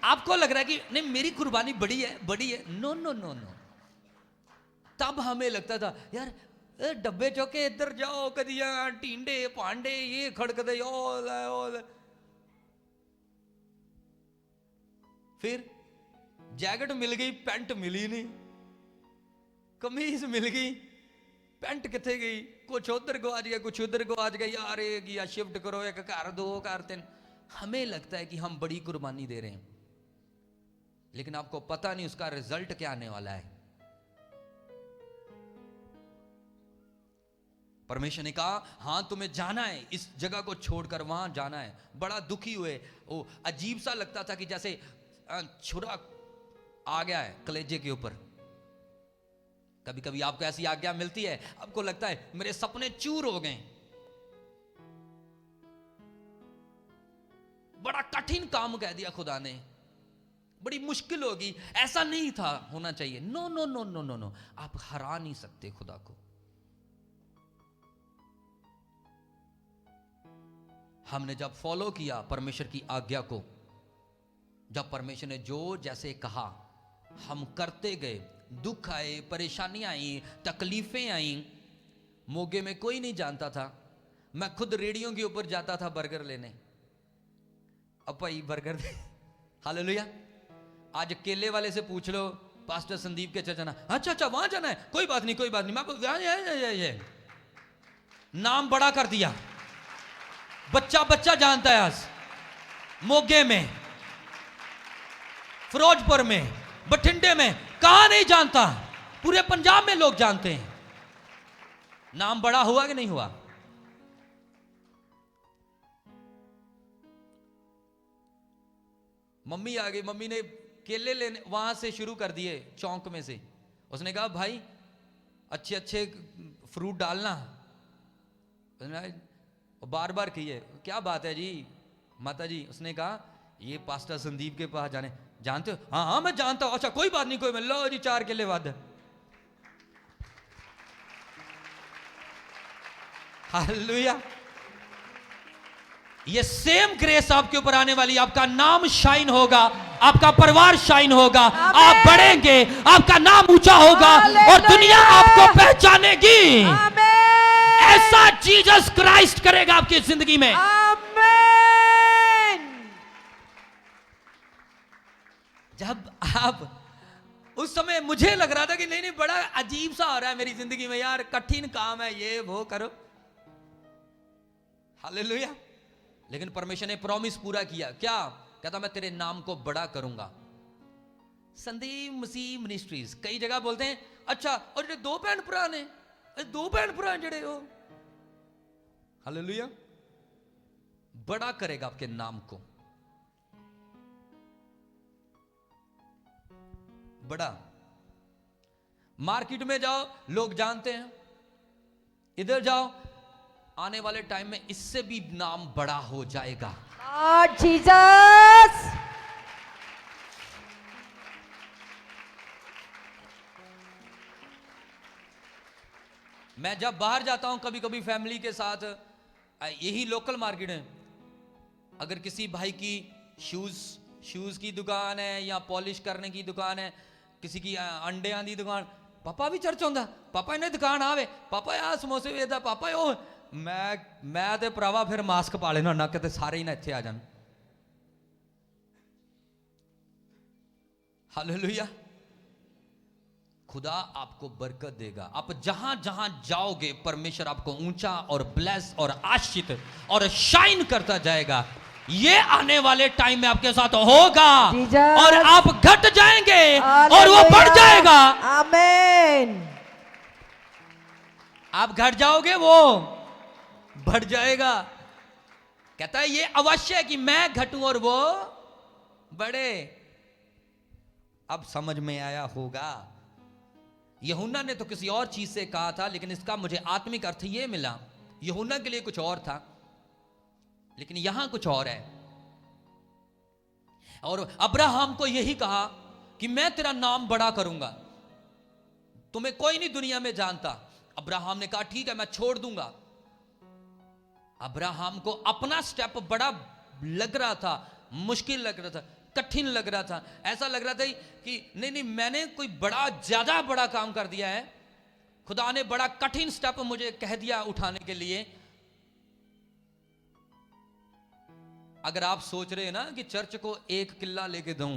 आपको लग रहा है कि नहीं मेरी कुर्बानी बड़ी है, बड़ी है। No no no no. तब हमें लगता था यार डब्बे चौके इधर जाओ, कदिया टींडे पांडे ये खड़कदे, फिर जैकेट मिल गई, पैंट मिली नहीं, कमीज मिल गई, पैंट किथे गई, कुछ उधर को आज गया, कुछ उधर को आज गया, यार या शिफ्ट करो, एक घर दो घर तीन। हमें लगता है कि हम बड़ी कुर्बानी दे रहे हैं, लेकिन आपको पता नहीं उसका रिजल्ट क्या आने वाला है। परमेश्वर ने कहा हां तुम्हें जाना है, इस जगह को छोड़कर वहां जाना है। बड़ा दुखी हुए, वो अजीब सा लगता था कि जैसे छुरा आ गया है कलेजे के ऊपर। कभी कभी आपको ऐसी आज्ञा मिलती है, आपको लगता है मेरे सपने चूर हो गए। बड़ा कठिन काम कह दिया खुदा ने, बड़ी मुश्किल होगी, ऐसा नहीं था होना चाहिए। No no no no no no, आप हरा नहीं सकते खुदा को। हमने जब फॉलो किया परमेश्वर की आज्ञा को, जब परमेश्वर ने जो जैसे कहा हम करते गए, दुख आए, परेशानियां आई, तकलीफें आई। मोगे में कोई नहीं जानता था, मैं खुद रेडियो के ऊपर जाता था बर्गर लेने। अब भाई बर्गर हालेलुया। आज केले वाले से पूछ लो, पास्टर संदीप के चर्च जाना, अच्छा अच्छा वहां जाना है, कोई बात नहीं कोई बात नहीं, मैं नाम बड़ा कर दिया, बच्चा बच्चा जानता है। आज मोगे में, फिरोजपुर में, बठिंडे में, कहां नहीं जानता, पूरे पंजाब में लोग जानते हैं। नाम बड़ा हुआ कि नहीं हुआ? मम्मी आ गई, मम्मी ने केले लेने वहां से शुरू कर दिए, चौंक में से। उसने कहा भाई अच्छे अच्छे फ्रूट डालना, बार बार कहिए, क्या बात है जी माता जी? उसने कहा ये पास्टर संदीप के पास जाने, जानते हो? हाँ हाँ मैं जानता हूं। अच्छा कोई बात नहीं, कोई मैं लो जी 4 केले वाद। हालेलुया। ये सेम ग्रेस आपके ऊपर आने वाली, आपका नाम शाइन होगा, आपका परिवार शाइन होगा, आप बढ़ेंगे, आपका नाम ऊंचा होगा और दुनिया आपको पहचानेगी। ऐसा जीसस क्राइस्ट करेगा आपकी जिंदगी में। जब आप, उस समय मुझे लग रहा था कि नहीं नहीं बड़ा अजीब सा हो रहा है मेरी जिंदगी में यार, कठिन काम है ये वो करो। हालेलुया। लेकिन परमेश्वर ने प्रॉमिस पूरा किया। क्या कहता? मैं तेरे नाम को बड़ा करूंगा। संदीप मसीह मिनिस्ट्रीज कई जगह बोलते हैं, अच्छा और जो 2 भैन भरा ने, 2 भैन भरा जड़े हो, हालेलुया, बड़ा करेगा आपके नाम को, बड़ा। मार्केट में जाओ लोग जानते हैं, इधर जाओ, आने वाले टाइम में इससे भी नाम बड़ा हो जाएगा। Lord Jesus. मैं जब बाहर जाता हूं कभी कभी फैमिली के साथ, यही लोकल मार्केट है, अगर किसी भाई की शूज की दुकान है या पॉलिश करने की दुकान है, किसी की अंडियां की दुकान, पापा भी चर्च आंदा, पापा इन्हें दुकान आवे, पापा आ समोसे वेचदा, पापा ओ, मैं ते भरावा फिर मास्क पा लेना ना, किते सारे ही ना इत्थे आ जान। हालेलुया। खुदा आपको बरकत देगा। आप जहां जहां जाओगे परमेश्वर आपको ऊंचा और ब्लेस और आशीष और शाइन करता जाएगा। ये आने वाले टाइम में आपके साथ होगा और आप घट जाएंगे और वो बढ़ जाएगा। आमीन। आप घट जाओगे वो बढ़ जाएगा। कहता है ये अवश्य है कि मैं घटूं और वो बढ़े। अब समझ में आया होगा। यूहन्ना ने तो किसी और चीज से कहा था, लेकिन इसका मुझे आत्मिक अर्थ ये मिला। यूहन्ना के लिए कुछ और था, लेकिन यहां कुछ और है। और अब्राहम को यही कहा कि मैं तेरा नाम बड़ा करूंगा, तुम्हें कोई नहीं दुनिया में जानता। अब्राहम ने कहा ठीक है मैं छोड़ दूंगा। अब्राहम को अपना स्टेप बड़ा लग रहा था, मुश्किल लग रहा था, कठिन लग रहा था। ऐसा लग रहा था कि नहीं नहीं मैंने कोई बड़ा ज्यादा बड़ा काम कर दिया है, खुदा ने बड़ा कठिन स्टेप मुझे कह दिया उठाने के लिए। अगर आप सोच रहे हैं ना कि चर्च को 1 किला लेके दूं,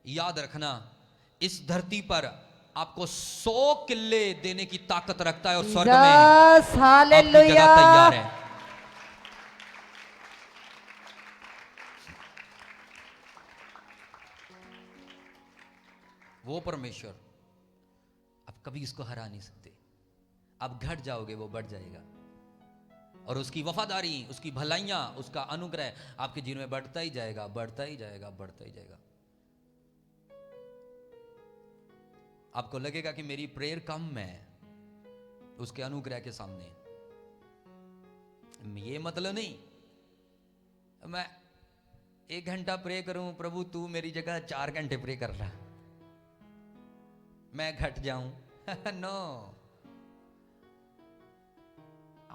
याद रखना इस धरती पर आपको 100 किले देने की ताकत रखता है और स्वर्ग में आपकी जगह तैयार है। वो परमेश्वर, आप कभी इसको हरा नहीं सकते। आप घट जाओगे वो बढ़ जाएगा, और उसकी वफादारी, उसकी भलाइयां, उसका अनुग्रह आपके जीवन में बढ़ता ही जाएगा, बढ़ता ही जाएगा, बढ़ता ही जाएगा। आपको लगेगा कि मेरी प्रेयर कम है उसके अनुग्रह के सामने। ये मतलब नहीं, मैं 1 घंटा प्रे करूं, प्रभु तू मेरी जगह 4 घंटे प्रे कर रहा, मैं घट जाऊं। नो,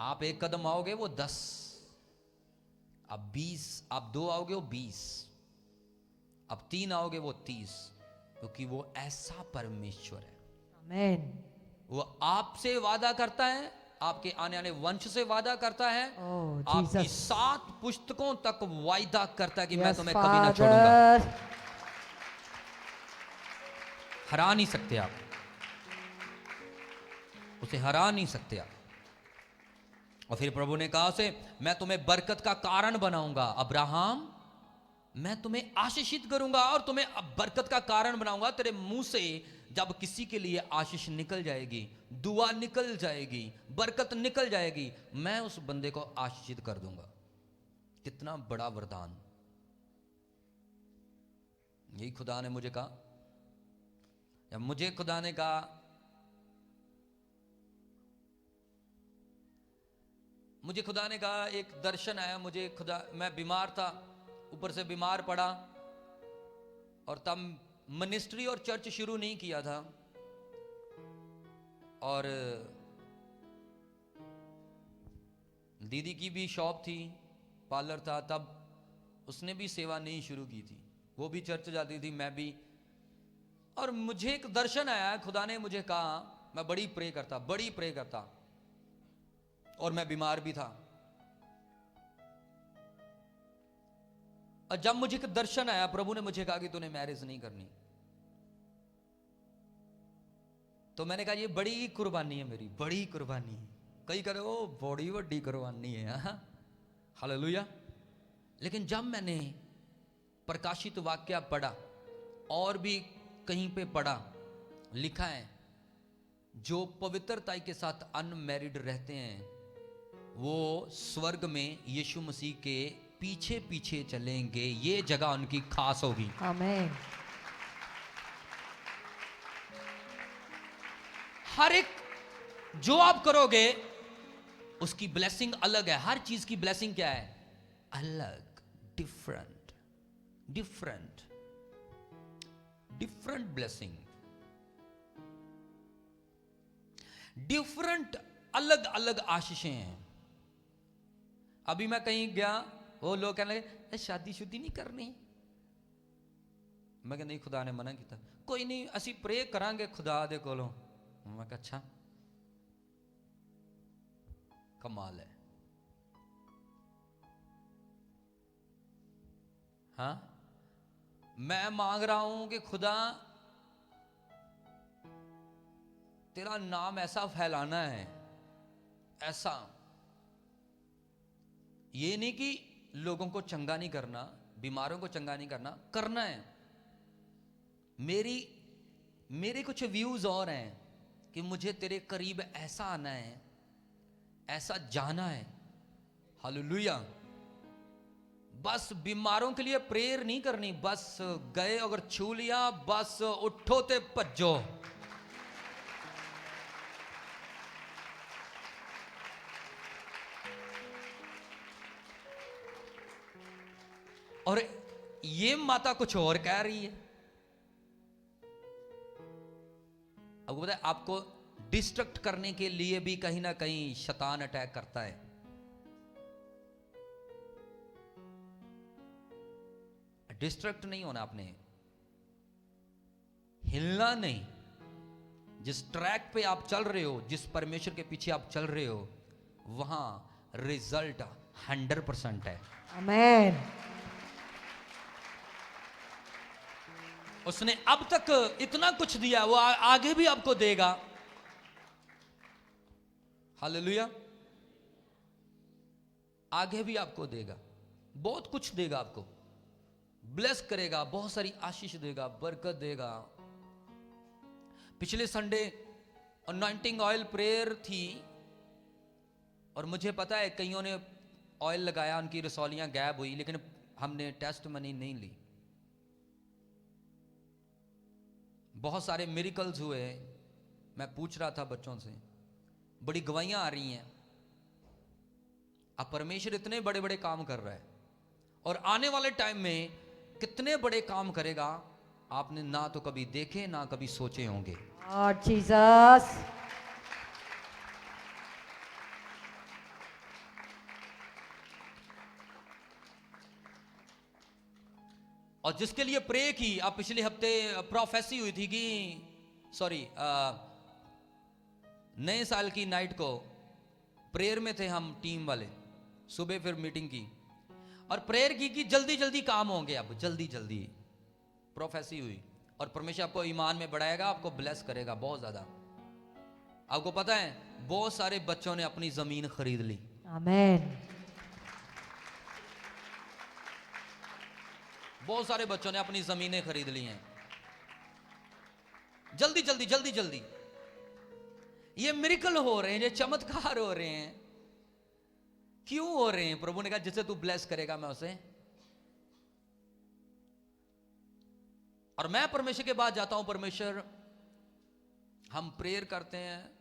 आप 1 कदम आओगे वो 10, अब 20, आप 2 आओगे वो 20, अब 3 आओगे वो 30, क्योंकि वो ऐसा परमेश्वर है। Amen. वो आपसे वादा करता है, आपके आने वाले वंश से वादा करता है, Oh, आपकी Jesus. 7 पुस्तकों तक वायदा करता है कि मैं Yes, तुम्हें कभी ना छोड़ूंगा। Father. हरा नहीं सकते आप उसे, हरा नहीं सकते आप। और फिर प्रभु ने कहा उसे, मैं तुम्हें बरकत का कारण बनाऊंगा अब्राहम, मैं तुम्हें आशीषित करूंगा और तुम्हें बरकत का कारण बनाऊंगा। तेरे मुंह से जब किसी के लिए आशीष निकल जाएगी, दुआ निकल जाएगी, बरकत निकल जाएगी, मैं उस बंदे को आशीषित कर दूंगा। कितना बड़ा वरदान! यही खुदा ने मुझे कहा, जब मुझे खुदा ने कहा, मुझे खुदा ने कहा, एक दर्शन आया मुझे, खुदा, मैं बीमार था, ऊपर से बीमार पड़ा, और तब मिनिस्ट्री और चर्च शुरू नहीं किया था, और दीदी की भी शॉप थी, पार्लर था, तब उसने भी सेवा नहीं शुरू की थी, वो भी चर्च जाती थी, मैं भी। और मुझे एक दर्शन आया, खुदा ने मुझे कहा, मैं बड़ी प्रे करता, और मैं बीमार भी था। और जब मुझे एक दर्शन आया, प्रभु ने मुझे कहा कि तूने मैरिज नहीं करनी, तो मैंने कहा ये बड़ी कुर्बानी है मेरी, बड़ी कुर्बानी है। कई करे ओ बड़ी बड़ी कुर्बानी है, हालेलुया। लेकिन जब मैंने प्रकाशित वाक्य पढ़ा, और भी कहीं पे पढ़ा, लिखा है जो पवित्रता के साथ अनमैरिड रहते हैं वो स्वर्ग में यीशु मसीह के पीछे पीछे चलेंगे, ये जगह उनकी खास होगी। Amen. हर एक जो आप करोगे उसकी ब्लेसिंग अलग है। हर चीज की ब्लेसिंग क्या है? अलग, different, different, different blessing, different, अलग अलग आशीषें हैं। अभी मैं कहीं गया, वो लोग कहने लगे शादी शुदी नहीं करनी। मैं कहा नहीं, खुदा ने मना किया। कोई नहीं, असी प्रे करांगे खुदा दे कोलों। मैं कहा अच्छा, कमाल है। हाँ, मैं मांग रहा हूं कि खुदा तेरा नाम ऐसा फैलाना है, ऐसा, ये नहीं कि लोगों को चंगा नहीं करना, बीमारों को चंगा नहीं करना, करना है। मेरे कुछ व्यूज और हैं कि मुझे तेरे करीब ऐसा आना है, ऐसा जाना है। हालेलुया। बस बीमारों के लिए प्रेयर नहीं करनी, बस गए अगर छू लिया, बस उठो ते भज्जो। और ये माता कुछ और कह रही है। अब पता है, आपको डिस्ट्रैक्ट करने के लिए भी कहीं ना कहीं शैतान अटैक करता है। डिस्ट्रैक्ट नहीं होना आपने, हिलना नहीं। जिस ट्रैक पे आप चल रहे हो, जिस परमेश्वर के पीछे आप चल रहे हो, वहां रिजल्ट 100% है। Amen. उसने अब तक इतना कुछ दिया, वो आगे भी आपको देगा। हालेलुया। आगे भी आपको देगा, बहुत कुछ देगा, आपको ब्लेस करेगा, बहुत सारी आशीष देगा, बरकत देगा। पिछले संडे अनॉइंटिंग ऑयल प्रेयर थी, और मुझे पता है कईयों ने ऑयल लगाया, उनकी रसौलियां गायब हुई, लेकिन हमने टेस्ट मनी नहीं ली। बहुत सारे मिरेकल्स हुए। मैं पूछ रहा था बच्चों से, बड़ी गवाहियां आ रही हैं। अब परमेश्वर इतने बड़े बड़े काम कर रहा है, और आने वाले टाइम में कितने बड़े काम करेगा आपने ना तो कभी देखे ना कभी सोचे होंगे। Lord Jesus. और जिसके लिए प्रे की, अब पिछले हफ्ते प्रोफेसी हुई थी कि नए साल की नाइट को प्रेयर में थे हम टीम वाले, सुबह फिर मीटिंग की और प्रेयर की कि जल्दी जल्दी काम होंगे, अब जल्दी जल्दी प्रोफेसी हुई और परमेश्वर आपको ईमान में बढ़ाएगा, आपको ब्लेस करेगा बहुत ज्यादा। आपको पता है बहुत सारे बच्चों ने अपनी जमीन खरीद ली। Amen. बहुत सारे बच्चों ने अपनी जमीनें खरीद ली हैं जल्दी जल्दी जल्दी जल्दी। ये मिरेकल हो रहे हैं, ये चमत्कार हो रहे हैं। क्यों हो रहे हैं? प्रभु ने कहा जिसे तू ब्लेस करेगा मैं उसे। और मैं परमेश्वर के पास जाता हूं, परमेश्वर हम प्रेयर करते हैं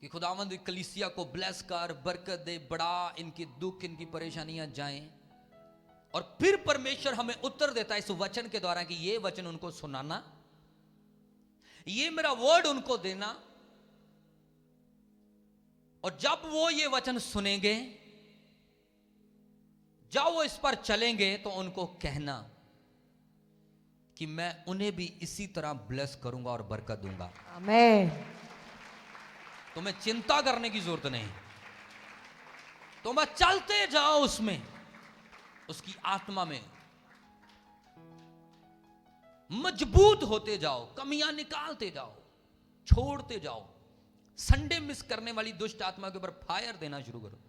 कि खुदावंद कलीसिया को ब्लेस कर, बरकत दे, बड़ा इनके दुख इनकी परेशानियां जाएं। और फिर परमेश्वर हमें उत्तर देता है इस वचन के द्वारा कि ये वचन उनको सुनाना, ये मेरा वर्ड उनको देना, और जब वो ये वचन सुनेंगे, जब वो इस पर चलेंगे तो उनको कहना कि मैं उन्हें भी इसी तरह ब्लेस करूंगा और बरकत दूंगा। Amen. तुम्हें चिंता करने की जरूरत नहीं, तुम चलते जाओ उसमें, उसकी आत्मा में मजबूत होते जाओ, कमियां निकालते जाओ, छोड़ते जाओ। संडे मिस करने वाली दुष्ट आत्मा के ऊपर फायर देना शुरू करो,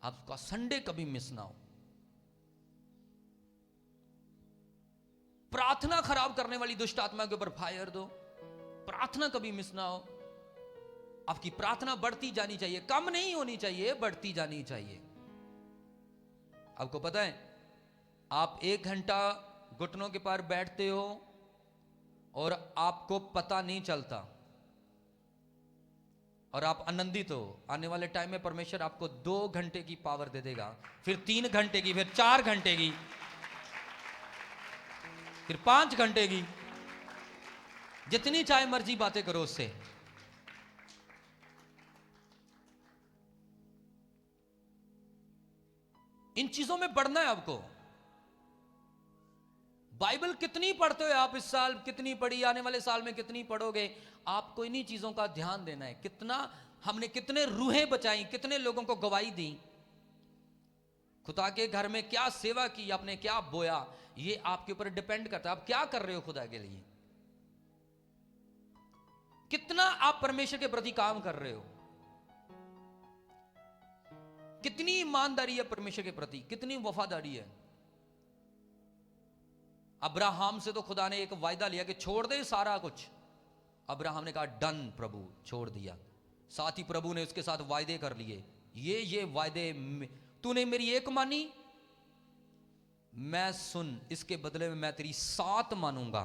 आपका संडे कभी मिस ना हो। प्रार्थना खराब करने वाली दुष्ट आत्मा के ऊपर फायर दो, प्रार्थना कभी मिस ना हो। आपकी प्रार्थना बढ़ती जानी चाहिए, कम नहीं होनी चाहिए, बढ़ती जानी चाहिए। आपको पता है आप 1 घंटा घुटनों के पार बैठते हो और आपको पता नहीं चलता और आप आनंदित हो। आने वाले टाइम में परमेश्वर आपको 2 घंटे की पावर दे देगा, फिर 3 घंटे की, फिर 4 घंटे की, फिर 5 घंटे की। जितनी चाहे मर्जी बातें करो उससे। इन चीजों में बढ़ना है आपको। बाइबल कितनी पढ़ते हो आप इस साल, कितनी पढ़ी, आने वाले साल में कितनी पढ़ोगे, आपको इन्हीं चीजों का ध्यान देना है। कितना हमने, कितने रूहें बचाई, कितने लोगों को गवाही दी, खुदा के घर में क्या सेवा की, आपने क्या बोया, ये आपके ऊपर डिपेंड करता है। आप क्या कर रहे हो खुदा के लिए, कितना आप परमेश्वर के प्रति काम कर रहे हो, कितनी ईमानदारी है परमेश्वर के प्रति, कितनी वफादारी है। अब्राहम से तो खुदा ने एक वायदा लिया कि छोड़ दे सारा कुछ। अब्राहम ने कहा डन प्रभु, छोड़ दिया। साथ ही प्रभु ने उसके साथ वायदे कर लिए, ये वायदे तूने मेरी एक मानी, मैं सुन, इसके बदले में मैं तेरी 7 मानूंगा।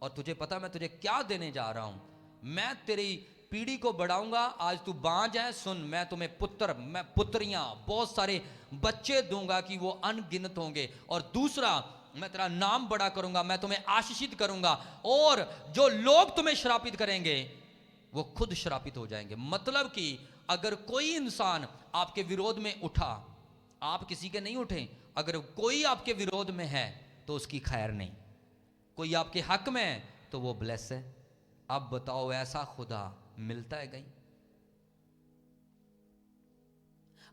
और तुझे पता मैं तुझे क्या देने जा रहा हूं, मैं तेरी पीढ़ी को बढ़ाऊंगा। आज तू बांझ है, सुन, मैं तुम्हें पुत्र, मैं पुत्रियां, बहुत सारे बच्चे दूंगा कि वो अनगिनत होंगे। और दूसरा, मैं तेरा नाम बड़ा करूंगा, मैं तुम्हें आशीषित करूंगा, और जो लोग तुम्हें श्रापित करेंगे वो खुद श्रापित हो जाएंगे। मतलब कि अगर कोई इंसान आपके विरोध में उठा, आप किसी के नहीं उठे, अगर कोई आपके विरोध में है तो उसकी खैर नहीं, कोई आपके हक में है तो वो ब्लेस है। अब बताओ ऐसा खुदा मिलता है कहीं?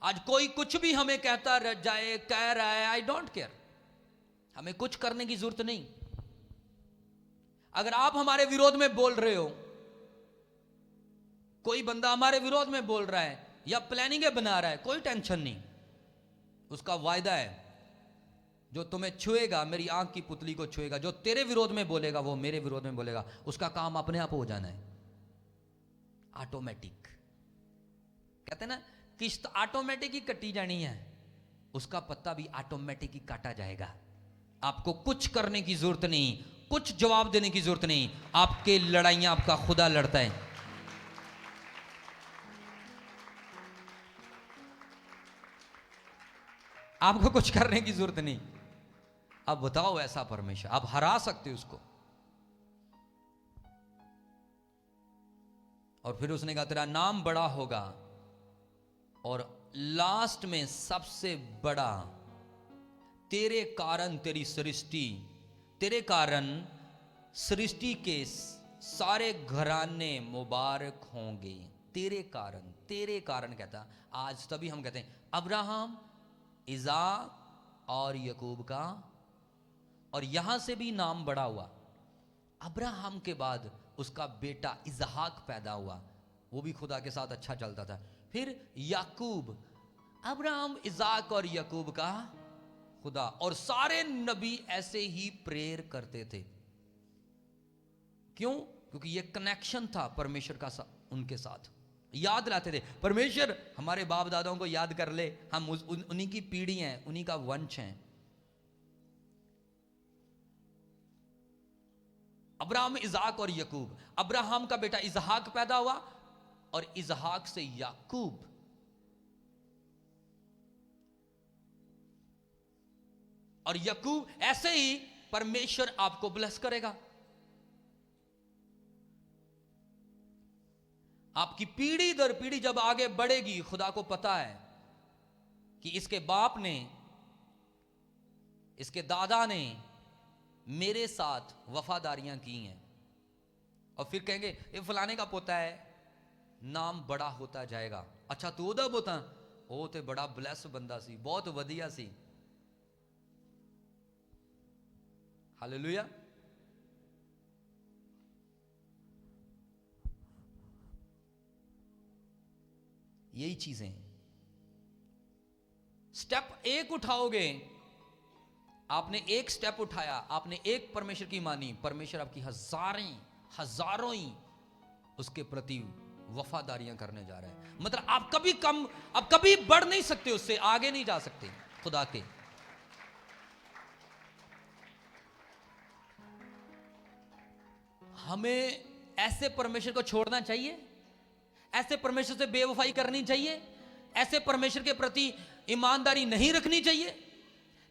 आज कोई कुछ भी हमें कहता रह जाए, कह रहा है, आई डोंट केयर, हमें कुछ करने की जरूरत नहीं। अगर आप हमारे विरोध में बोल रहे हो, कोई बंदा हमारे विरोध में बोल रहा है या प्लानिंग बना रहा है, कोई टेंशन नहीं, उसका वायदा है जो तुम्हें छुएगा, मेरी आंख की पुतली को छुएगा, जो तेरे विरोध में बोलेगा वो मेरे विरोध में बोलेगा, उसका काम अपने आप हो जाना है, ऑटोमेटिक। कहते हैं ना, किश्त ऑटोमेटिक ही कटी जानी है, उसका पत्ता भी ऑटोमेटिक ही काटा जाएगा। आपको कुछ करने की जरूरत नहीं, कुछ जवाब देने की जरूरत नहीं, आपके लड़ाइयां आपका खुदा लड़ता है। आपको कुछ करने की जरूरत नहीं। अब बताओ ऐसा परमेश्वर, आप हरा सकते हो उसको। और फिर उसने कहा तेरा नाम बड़ा होगा, और लास्ट में सबसे बड़ा, तेरे कारण तेरी सृष्टि, तेरे कारण सृष्टि के सारे घराने मुबारक होंगे। तेरे कारण, तेरे कारण कहता। आज तभी हम कहते हैं अब्राहम, इज़ाक और यकूब का, और यहां से भी नाम बड़ा हुआ। अब्राहम के बाद उसका बेटा इजहाक पैदा हुआ, वो भी खुदा के साथ अच्छा चलता था। फिर याकूब, अब्राहम, इजाक और याकूब का खुदा। और सारे नबी ऐसे ही प्रेयर करते थे। क्यों? क्योंकि ये कनेक्शन था परमेश्वर का उनके साथ। याद लाते थे, परमेश्वर हमारे बाप दादाओं को याद कर ले, हम उन्हीं की पीढ़ी हैं, उन्हीं का वंश हैं। अब्राहम, इजाक और यकूब। अब्राहम का बेटा इजहाक पैदा हुआ, और इजहाक से याकूब। और यकूब, ऐसे ही परमेश्वर आपको ब्लेस करेगा। आपकी पीढ़ी दर पीढ़ी जब आगे बढ़ेगी, खुदा को पता है कि इसके बाप ने, इसके दादा ने मेरे साथ वफादारियां की हैं, और फिर कहेंगे ये फलाने का पोता है, नाम बड़ा होता जाएगा। अच्छा तू ओदा पोता, ओ ते बड़ा ब्लेस बंदा सी, बहुत वधिया सी। हालेलुया। यही चीजें। स्टेप एक उठाओगे, आपने एक स्टेप उठाया, आपने एक परमेश्वर की मानी, परमेश्वर आपकी हजारों ही उसके प्रति वफादारियां करने जा रहे हैं। मतलब आप कभी बढ़ नहीं सकते, उससे आगे नहीं जा सकते खुदा के। हमें ऐसे परमेश्वर को छोड़ना चाहिए? ऐसे परमेश्वर से बेवफाई करनी चाहिए? ऐसे परमेश्वर के प्रति ईमानदारी नहीं रखनी चाहिए?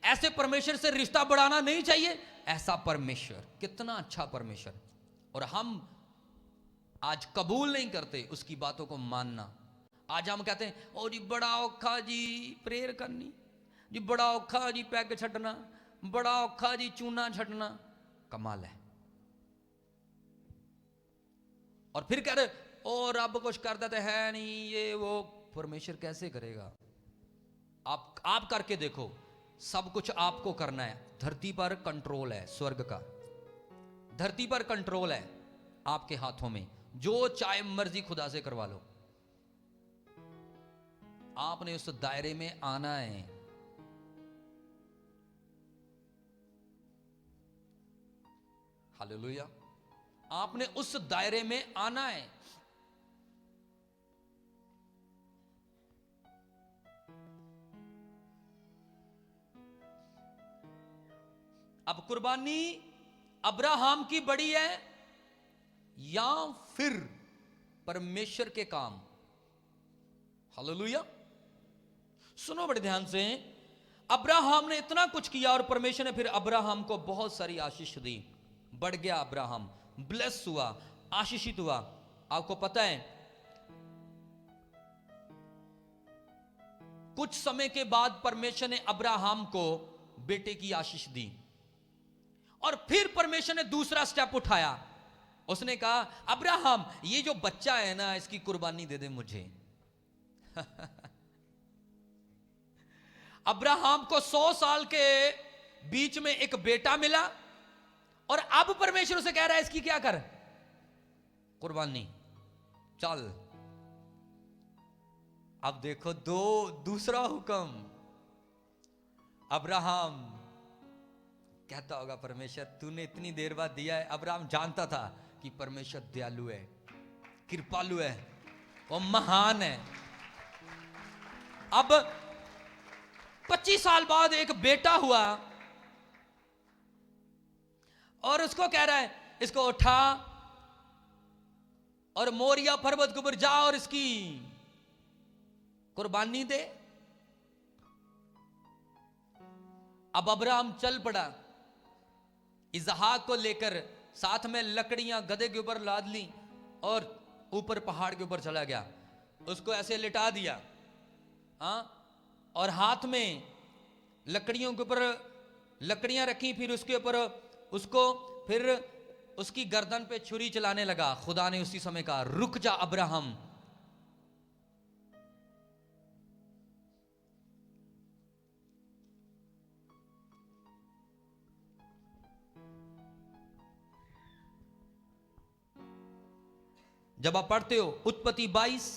ऐसे परमेश्वर से रिश्ता बढ़ाना नहीं चाहिए? ऐसा परमेश्वर, कितना अच्छा परमेश्वर, और हम आज कबूल नहीं करते उसकी बातों को मानना। आज हम कहते हैं ओ जी बड़ा औखा जी प्रेयर करनी, जी बड़ा औखा जी पैग छड़ना, बड़ा औखा जी चूना छड़ना। कमाल है। और फिर कह रहे ओ रब कुछ करता तो है नहीं, ये वो। परमेश्वर कैसे करेगा? आप करके देखो, सब कुछ आपको करना है। धरती पर कंट्रोल है स्वर्ग का, धरती पर कंट्रोल है आपके हाथों में। जो चाहे मर्जी खुदा से करवा लो, आपने उस दायरे में आना है। हालेलुया। आपने उस दायरे में आना है। अब कुर्बानी अब्राहम की बड़ी है या फिर परमेश्वर के काम? हालेलुया। सुनो बड़े ध्यान से, अब्राहम ने इतना कुछ किया और परमेश्वर ने फिर अब्राहम को बहुत सारी आशीष दी। बढ़ गया अब्राहम, ब्लेस हुआ, आशीषित हुआ। आपको पता है कुछ समय के बाद परमेश्वर ने अब्राहम को बेटे की आशीष दी, और फिर परमेश्वर ने दूसरा स्टेप उठाया। उसने कहा अब्राहम ये जो बच्चा है ना, इसकी कुर्बानी दे दे मुझे। अब्राहम को 100 साल के बीच में एक बेटा मिला, और अब परमेश्वर उसे कह रहा है इसकी क्या कर, कुर्बानी चल। अब देखो दूसरा हुक्म। अब्राहम कहता होगा परमेश्वर तूने इतनी देर बाद दिया है। अब्राहम जानता था कि परमेश्वर दयालु है, कृपालु है, वो महान है। अब 25 साल बाद एक बेटा हुआ, और उसको कह रहा है इसको उठा और मोरिया पर्वत के ऊपर जा और इसकी कुर्बानी दे। अब अब्राहम चल पड़ा, इसहाक को लेकर, साथ में लकड़ियां गधे के ऊपर लाद ली और ऊपर पहाड़ के ऊपर चला गया। उसको ऐसे लिटा दिया, हाँ, और हाथ में लकड़ियों के ऊपर लकड़ियां रखी, फिर उसके ऊपर उसको, फिर उसकी गर्दन पे छुरी चलाने लगा। खुदा ने उसी समय कहा, रुक जा अब्राहम। जब आप पढ़ते हो उत्पत्ति 22,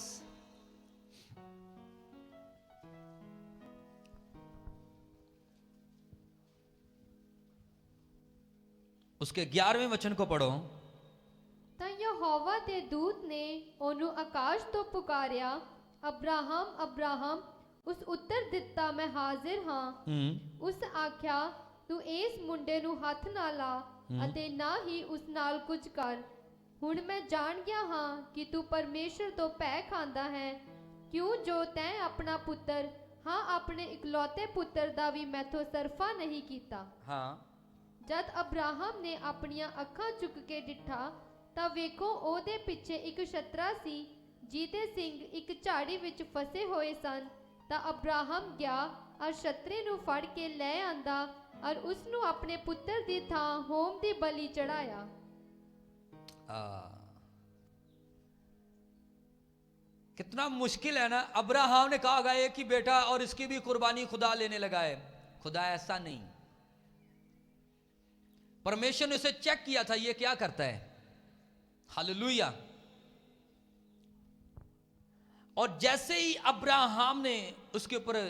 उसके 11वें वचन को पढ़ो। ਤਾਂ ਯਹੋਵਾ ਦੇ ਦੂਤ ਨੇ ਉਹਨੂੰ ਆਕਾਸ਼ ਤੋਂ ਪੁਕਾਰਿਆ, ਅਬਰਾਹਮ ਅਬਰਾਹਮ। ਉਸ ਉੱਤਰ ਦਿੱਤਾ, ਮੈਂ ਹਾਜ਼ਰ ਹਾਂ। ਉਸ ਆਖਿਆ, ਤੂੰ ਇਸ ਮੁੰਡੇ ਨੂੰ ਹੱਥ ਨਾ ਲਾ ਅਤੇ ਨਾ ਹੀ ਉਸ ਨਾਲ ਕੁਝ ਕਰ। ਹੁਣ ਮੈਂ ਜਾਣ ਗਿਆ ਹਾਂ ਕਿ ਤੂੰ ਪਰਮੇਸ਼ਰ ਤੋਂ ਭੈ ਖਾਂਦਾ ਹੈ, ਕਿਉਂ ਜੋ ਤੈਂ ਆਪਣਾ ਪੁੱਤਰ, ਹਾਂ ਆਪਣੇ ਇਕਲੌਤੇ ਪੁੱਤਰ ਦਾ ਵੀ ਮੈਥੋਂ ਸਰਫਾ ਨਹੀਂ ਕੀਤਾ। हाँ, ਜਦ ਅਬਰਾਹਮ ਨੇ ਆਪਣੀਆਂ ਅੱਖਾਂ ਚੁੱਕ ਕੇ ਡਿੱਠਾ ਤਾਂ ਵੇਖੋ ਉਹਦੇ ਪਿੱਛੇ ਇੱਕ ਛਤਰਾ ਸੀ, ਜਿਹਦੇ ਸਿੰਗ ਇੱਕ ਝਾੜੀ ਵਿੱਚ ਫਸੇ ਹੋਏ ਸਨ। ਤਾਂ ਅਬਰਾਹਮ ਗਿਆ ਔਰ ਛਤਰੇ ਨੂੰ ਫੜ ਕੇ ਲੈ ਆਂਦਾ ਔਰ ਉਸ ਨੂੰ ਆਪਣੇ ਪੁੱਤਰ ਦੀ ਥਾਂ ਹੋਮ ਦੀ ਬਲੀ ਚੜਾਇਆ। कितना मुश्किल है ना। अब्राहम ने कहा एक ही बेटा और इसकी भी कुर्बानी खुदा लेने लगा है। खुदा ऐसा नहीं। परमेश्वर ने उसे चेक किया था, ये क्या करता है। हालेलुया। और जैसे ही अब्राहम ने उसके ऊपर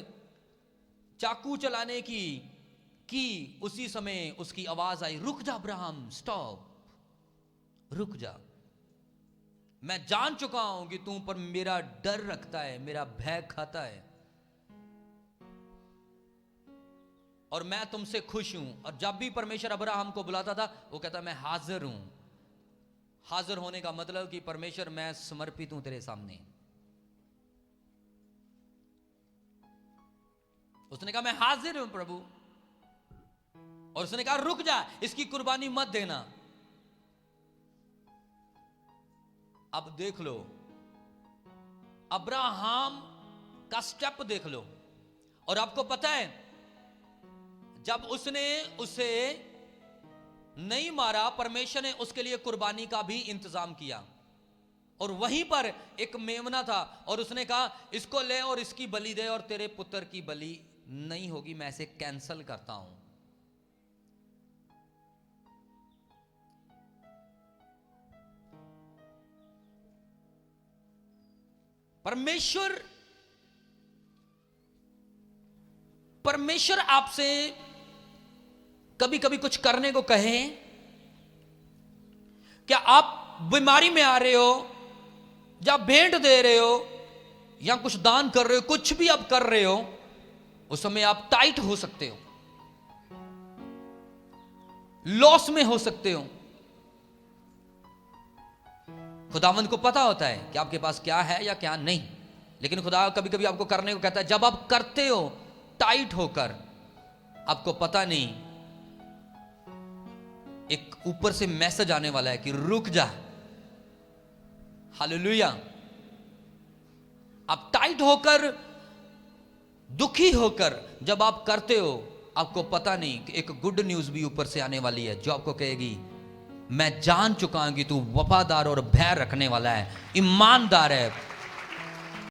चाकू चलाने की उसी समय उसकी आवाज आई, रुक जा अब्राहम, स्टॉप, रुक जा। मैं जान चुका हूं कि तू पर मेरा डर रखता है, मेरा भय खाता है, और मैं तुमसे खुश हूं। और जब भी परमेश्वर अब्राहम को बुलाता था, वो कहता मैं हाजिर हूं। हाजिर होने का मतलब कि परमेश्वर मैं समर्पित हूं तेरे सामने। उसने कहा मैं हाजिर हूं प्रभु, और उसने कहा रुक जा, इसकी कुर्बानी मत देना। अब देख लो अब्राहम का स्टेप देख लो। और आपको पता है, जब उसने उसे नहीं मारा, परमेश्वर ने उसके लिए कुर्बानी का भी इंतजाम किया। और वहीं पर एक मेमना था, और उसने कहा इसको ले और इसकी बलि दे, और तेरे पुत्र की बलि नहीं होगी, मैं इसे कैंसल करता हूं। परमेश्वर आपसे कभी कभी कुछ करने को कहे। क्या आप बीमारी में आ रहे हो, या भेंट दे रहे हो, या कुछ दान कर रहे हो, कुछ भी आप कर रहे हो, उस समय आप टाइट हो सकते हो, लॉस में हो सकते हो। खुदावंद को पता होता है कि आपके पास क्या है या क्या नहीं, लेकिन खुदा कभी कभी आपको करने को कहता है। जब आप करते हो टाइट होकर, आपको पता नहीं, एक ऊपर से मैसेज आने वाला है कि रुक जा। हालेलुया। आप टाइट होकर, दुखी होकर जब आप करते हो, आपको पता नहीं कि एक गुड न्यूज भी ऊपर से आने वाली है, जो आपको कहेगी मैं जान चुका हूं कि तू वफादार और भय रखने वाला है, ईमानदार है,